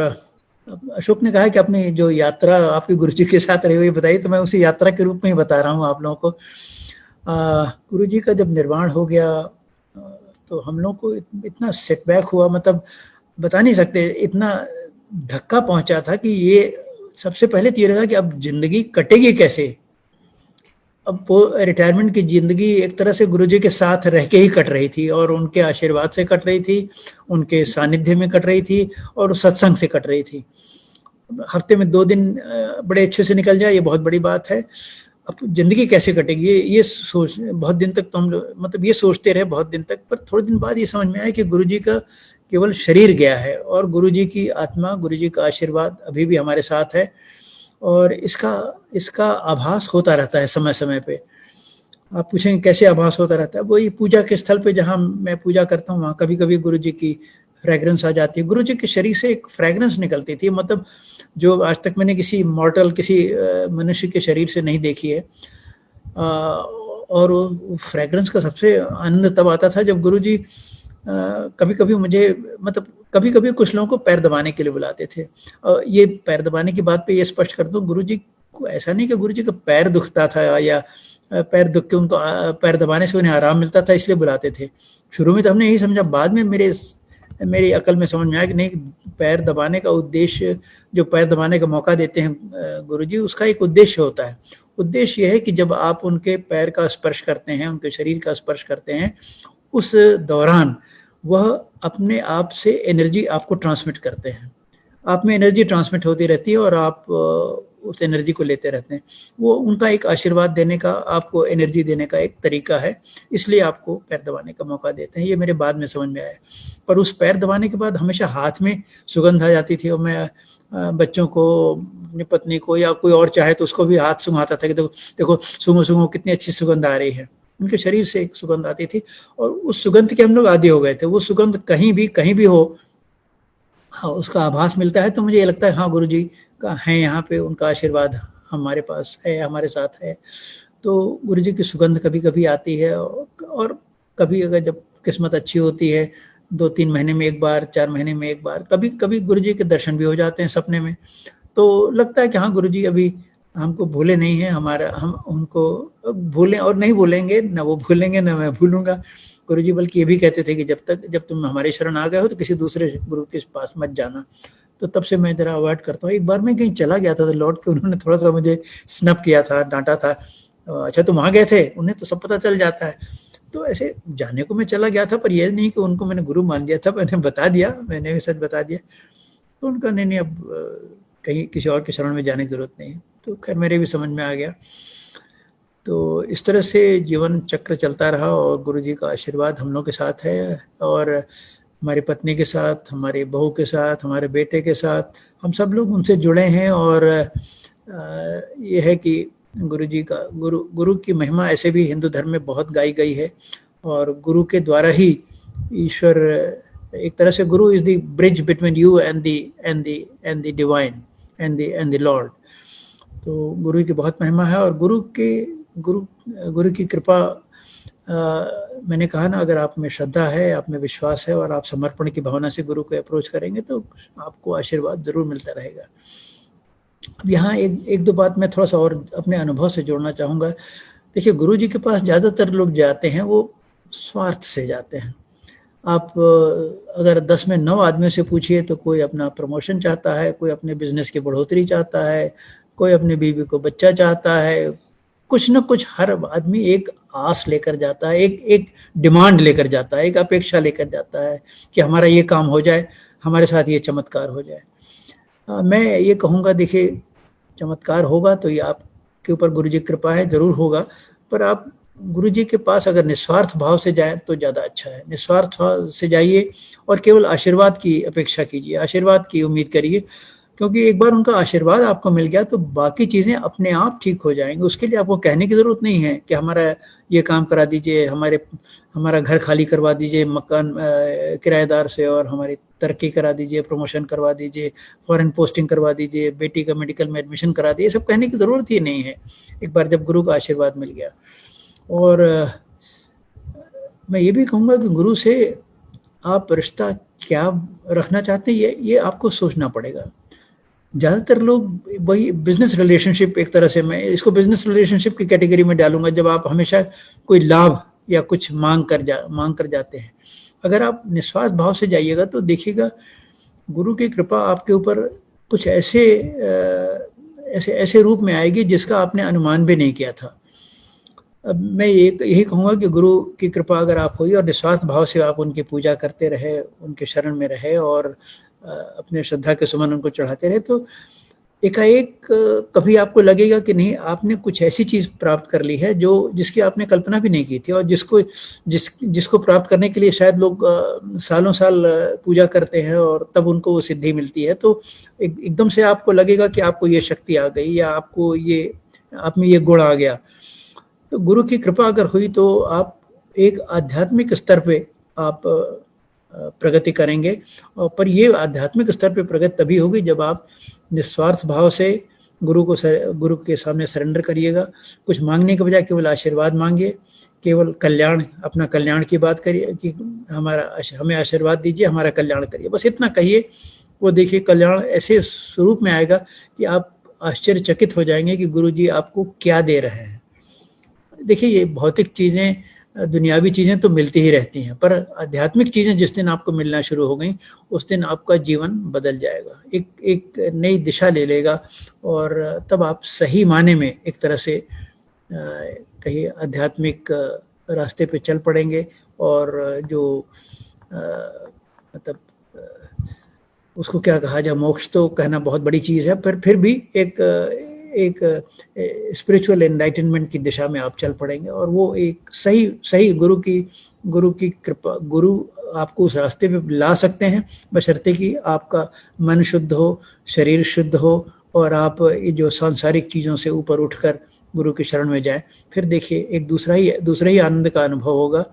अशोक ने कहा कि अपनी जो यात्रा आपके गुरुजी के साथ रही हुई बताई, तो मैं उसी यात्रा के रूप में ही बता रहा हूँ आप लोगों को। गुरुजी का जब निर्वाण हो गया तो हम लोग को इतना सेटबैक हुआ, मतलब बता नहीं सकते, इतना धक्का पहुंचा था कि ये सबसे पहले तो ये रहा कि अब जिंदगी कटेगी कैसे। अब वो रिटायरमेंट की जिंदगी एक तरह से गुरुजी के साथ रह के ही कट रही थी, और उनके आशीर्वाद से कट रही थी, उनके सानिध्य में कट रही थी, और सत्संग से कट रही थी। हफ्ते में 2 दिन बड़े अच्छे से निकल जाए, ये बहुत बड़ी बात है। अब जिंदगी कैसे कटेगी, ये सोच बहुत दिन तक तो हम लोग मतलब ये सोचते रहे बहुत दिन तक। पर थोड़े दिन बाद ये समझ में आया कि गुरुजी का केवल शरीर गया है, और गुरुजी की आत्मा, गुरुजी का आशीर्वाद अभी भी हमारे साथ है, और इसका आभास होता रहता है समय समय पे। आप पूछेंगे कैसे आभास होता रहता है? वही पूजा के स्थल पे जहाँ मैं पूजा करता हूँ, वहाँ कभी कभी गुरुजी की फ्रेग्रेंस आ जाती है। गुरुजी के शरीर से एक फ्रेग्रेंस निकलती थी, मतलब जो आज तक मैंने किसी मॉर्टल, किसी मनुष्य के शरीर से नहीं देखी है। और फ्रेग्रेंस का सबसे आनंद तब आता था जब गुरुजी कभी कभी मुझे, मतलब कभी कभी कुछ लोगों को पैर दबाने के लिए बुलाते थे। और ये पैर दबाने की बात पे ये स्पष्ट कर दूं, गुरुजी को ऐसा नहीं कि गुरुजी का पैर दुखता था या पैर दुख के उनको पैर दबाने से उन्हें आराम मिलता था इसलिए बुलाते थे। शुरू में तो हमने यही समझा, बाद में मेरी अकल में समझ में आया कि नहीं, पैर दबाने का उद्देश्य, जो पैर दबाने का मौका देते हैं गुरुजी, उसका एक उद्देश्य होता है। उद्देश्य यह है कि जब आप उनके पैर का स्पर्श करते हैं, उनके शरीर का स्पर्श करते हैं, उस दौरान वह अपने आप से एनर्जी आपको ट्रांसमिट करते हैं। आप में एनर्जी ट्रांसमिट होती रहती है और आप उस एनर्जी को लेते रहते हैं। वो उनका एक आशीर्वाद देने का, आपको एनर्जी देने का एक तरीका है, इसलिए आपको पैर दबाने का मौका देते हैं। ये मेरे बाद में समझ में आया। पर उस पैर दबाने के बाद हमेशा हाथ में सुगंध आ जाती थी, और मैं बच्चों को, अपनी पत्नी को, या कोई और चाहे तो उसको भी हाथ सुंघाता था कि देखो सूंघो सूंघो कितनी अच्छी सुगंध आ रही है। उनके शरीर से एक सुगंध आती थी, और उस सुगंध के हम लोग आदी हो गए थे। वो सुगंध कहीं भी हो, हाँ, उसका आभास मिलता है तो मुझे ये लगता है हाँ गुरुजी का है यहाँ पे, उनका आशीर्वाद हमारे पास है, हमारे साथ है। तो गुरुजी की सुगंध कभी कभी आती है, और कभी अगर जब किस्मत अच्छी होती है 2-3 महीने में एक बार, 4 महीने में एक बार, कभी कभी गुरुजी के दर्शन भी हो जाते हैं सपने में। तो लगता है कि हाँ गुरुजी अभी हमको भूले नहीं है, हम उनको भूलें और नहीं भूलेंगे, ना वो भूलेंगे ना मैं भूलूंगा। गुरुजी बल्कि ये भी कहते थे कि जब तुम हमारे शरण आ गए हो तो किसी दूसरे गुरु के पास मत जाना। तो तब से मैं ज़रा अवॉइड करता हूँ। एक बार मैं कहीं चला गया था तो लौट के उन्होंने थोड़ा-सा मुझे स्नब किया था, डाँटा था। अच्छा तुम वहाँ गए थे? उन्हें तो सब पता चल जाता है। तो ऐसे जाने को मैं चला गया था, पर ये नहीं कि उनको मैंने गुरु मान लिया था, मैंने बता दिया, मैंने भी सच बता दिया। तो उनका नहीं अब कहीं किसी और के शरण में जाने की ज़रूरत नहीं है। तो खैर मेरे भी समझ में आ गया। तो इस तरह से जीवन चक्र चलता रहा और गुरुजी का आशीर्वाद हम लोग के साथ है, और हमारी पत्नी के साथ, हमारी बहू के साथ, हमारे बेटे के साथ, हम सब लोग उनसे जुड़े हैं। और ये है कि गुरुजी का गुरु की महिमा ऐसे भी हिंदू धर्म में बहुत गाई गई है, और गुरु के द्वारा ही ईश्वर, एक तरह से गुरु is the bridge between you and the divine and the Lord. तो गुरु की बहुत महिमा है, और गुरु की कृपा, मैंने कहा ना, अगर आप में श्रद्धा है, आप में विश्वास है और आप समर्पण की भावना से गुरु को अप्रोच करेंगे तो आपको आशीर्वाद जरूर मिलता रहेगा। अब यहाँ एक दो बात मैं थोड़ा सा और अपने अनुभव से जोड़ना चाहूँगा। देखिए, गुरु जी के पास ज़्यादातर लोग जाते हैं वो स्वार्थ से जाते हैं। आप अगर 10 में 9 आदमियों से पूछिए तो कोई अपना प्रमोशन चाहता है, कोई अपने बिजनेस की बढ़ोतरी चाहता है, कोई अपनी बीवी को बच्चा चाहता है। कुछ न कुछ हर आदमी एक आस लेकर जाता है, एक डिमांड लेकर जाता है, एक अपेक्षा लेकर जाता है कि हमारा ये काम हो जाए, हमारे साथ ये चमत्कार हो जाए। मैं ये कहूँगा, देखिए, चमत्कार होगा तो ये आपके ऊपर गुरु जी की कृपा है, जरूर होगा। पर आप गुरु जी के पास अगर निस्वार्थ भाव से जाएं तो ज़्यादा अच्छा है। निस्वार्थ भाव से जाइए और केवल आशीर्वाद की अपेक्षा कीजिए, आशीर्वाद की उम्मीद करिए, क्योंकि एक बार उनका आशीर्वाद आपको मिल गया तो बाकी चीज़ें अपने आप ठीक हो जाएंगी। उसके लिए आपको कहने की ज़रूरत नहीं है कि हमारा ये काम करा दीजिए, हमारा घर खाली करवा दीजिए मकान किराएदार से, और हमारी तरक्की करा दीजिए, प्रमोशन करवा दीजिए, फॉरेन पोस्टिंग करवा दीजिए, बेटी का मेडिकल में एडमिशन करा दीजिए। सब कहने की ज़रूरत ही नहीं है एक बार जब गुरु का आशीर्वाद मिल गया। और मैं ये भी कहूँगा कि गुरु से आप रिश्ता क्या रखना चाहते हैं, ये आपको सोचना पड़ेगा। ज़्यादातर लोग वही बिजनेस रिलेशनशिप, एक तरह से मैं इसको बिजनेस रिलेशनशिप की कैटेगरी में डालूंगा, जब आप हमेशा कोई लाभ या कुछ मांग कर जाते हैं। अगर आप निस्वार्थ भाव से जाइएगा तो देखिएगा गुरु की कृपा आपके ऊपर कुछ ऐसे रूप में आएगी जिसका आपने अनुमान भी नहीं किया था। अब मैं यही कहूँगा कि गुरु की कृपा अगर आप हुई और निस्वार्थ भाव से आप उनकी पूजा करते रहे, उनके शरण में रहे और अपने श्रद्धा के सुमन उनको चढ़ाते रहे, तो एकाएक कभी आपको लगेगा कि नहीं, आपने कुछ ऐसी चीज प्राप्त कर ली है जिसकी आपने कल्पना भी नहीं की थी, और जिसको प्राप्त करने के लिए शायद लोग सालों साल पूजा करते हैं और तब उनको वो सिद्धि मिलती है। तो एकदम से आपको लगेगा कि आपको ये शक्ति आ गई, या आपको आप में ये गुण आ गया। तो गुरु की कृपा अगर हुई तो आप एक आध्यात्मिक स्तर पे आप प्रगति करेंगे। और पर ये आध्यात्मिक स्तर पे प्रगति तभी होगी जब आप निस्वार्थ भाव से गुरु के सामने सरेंडर करिएगा। कुछ मांगने के बजाय केवल आशीर्वाद मांगिए, केवल अपना कल्याण की बात करिए कि हमें आशीर्वाद दीजिए, हमारा कल्याण करिए, बस इतना कहिए। वो देखिए कल्याण ऐसे स्वरूप में आएगा कि आप आश्चर्यचकित हो जाएंगे कि गुरु जी आपको क्या दे रहे हैं। देखिए, ये भौतिक चीजें, दुनियावी चीजें तो मिलती ही रहती हैं, पर आध्यात्मिक चीजें जिस दिन आपको मिलना शुरू हो गई उस दिन आपका जीवन बदल जाएगा, एक नई दिशा ले लेगा, और तब आप सही माने में एक तरह से कहीं आध्यात्मिक रास्ते पे चल पड़ेंगे। और जो मतलब उसको क्या कहा जाए, मोक्ष तो कहना बहुत बड़ी चीज है, पर फिर भी एक स्पिरिचुअल एनलाइटनमेंट की दिशा में आप चल पड़ेंगे, और वो एक सही गुरु की कृपा, गुरु आपको उस रास्ते पे ला सकते हैं, बशर्ते कि आपका मन शुद्ध हो, शरीर शुद्ध हो, और आप ये जो सांसारिक चीज़ों से ऊपर उठकर गुरु की शरण में जाए। फिर देखिए एक दूसरा ही आनंद का अनुभव होगा।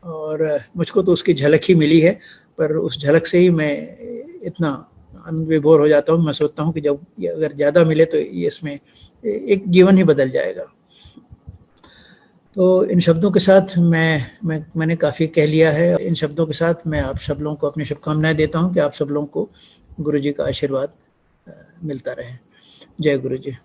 और मुझको तो उसकी झलक ही मिली है, पर उस झलक से ही मैं इतना आनंद विभोर हो जाता हूँ। मैं सोचता हूँ कि जब अगर ज़्यादा मिले तो ये इसमें एक जीवन ही बदल जाएगा। तो इन शब्दों के साथ मैंने काफ़ी कह लिया है। इन शब्दों के साथ मैं आप सब लोगों को अपनी शुभकामनाएं देता हूँ कि आप सब लोगों को गुरु जी का आशीर्वाद मिलता रहे। जय गुरु जी।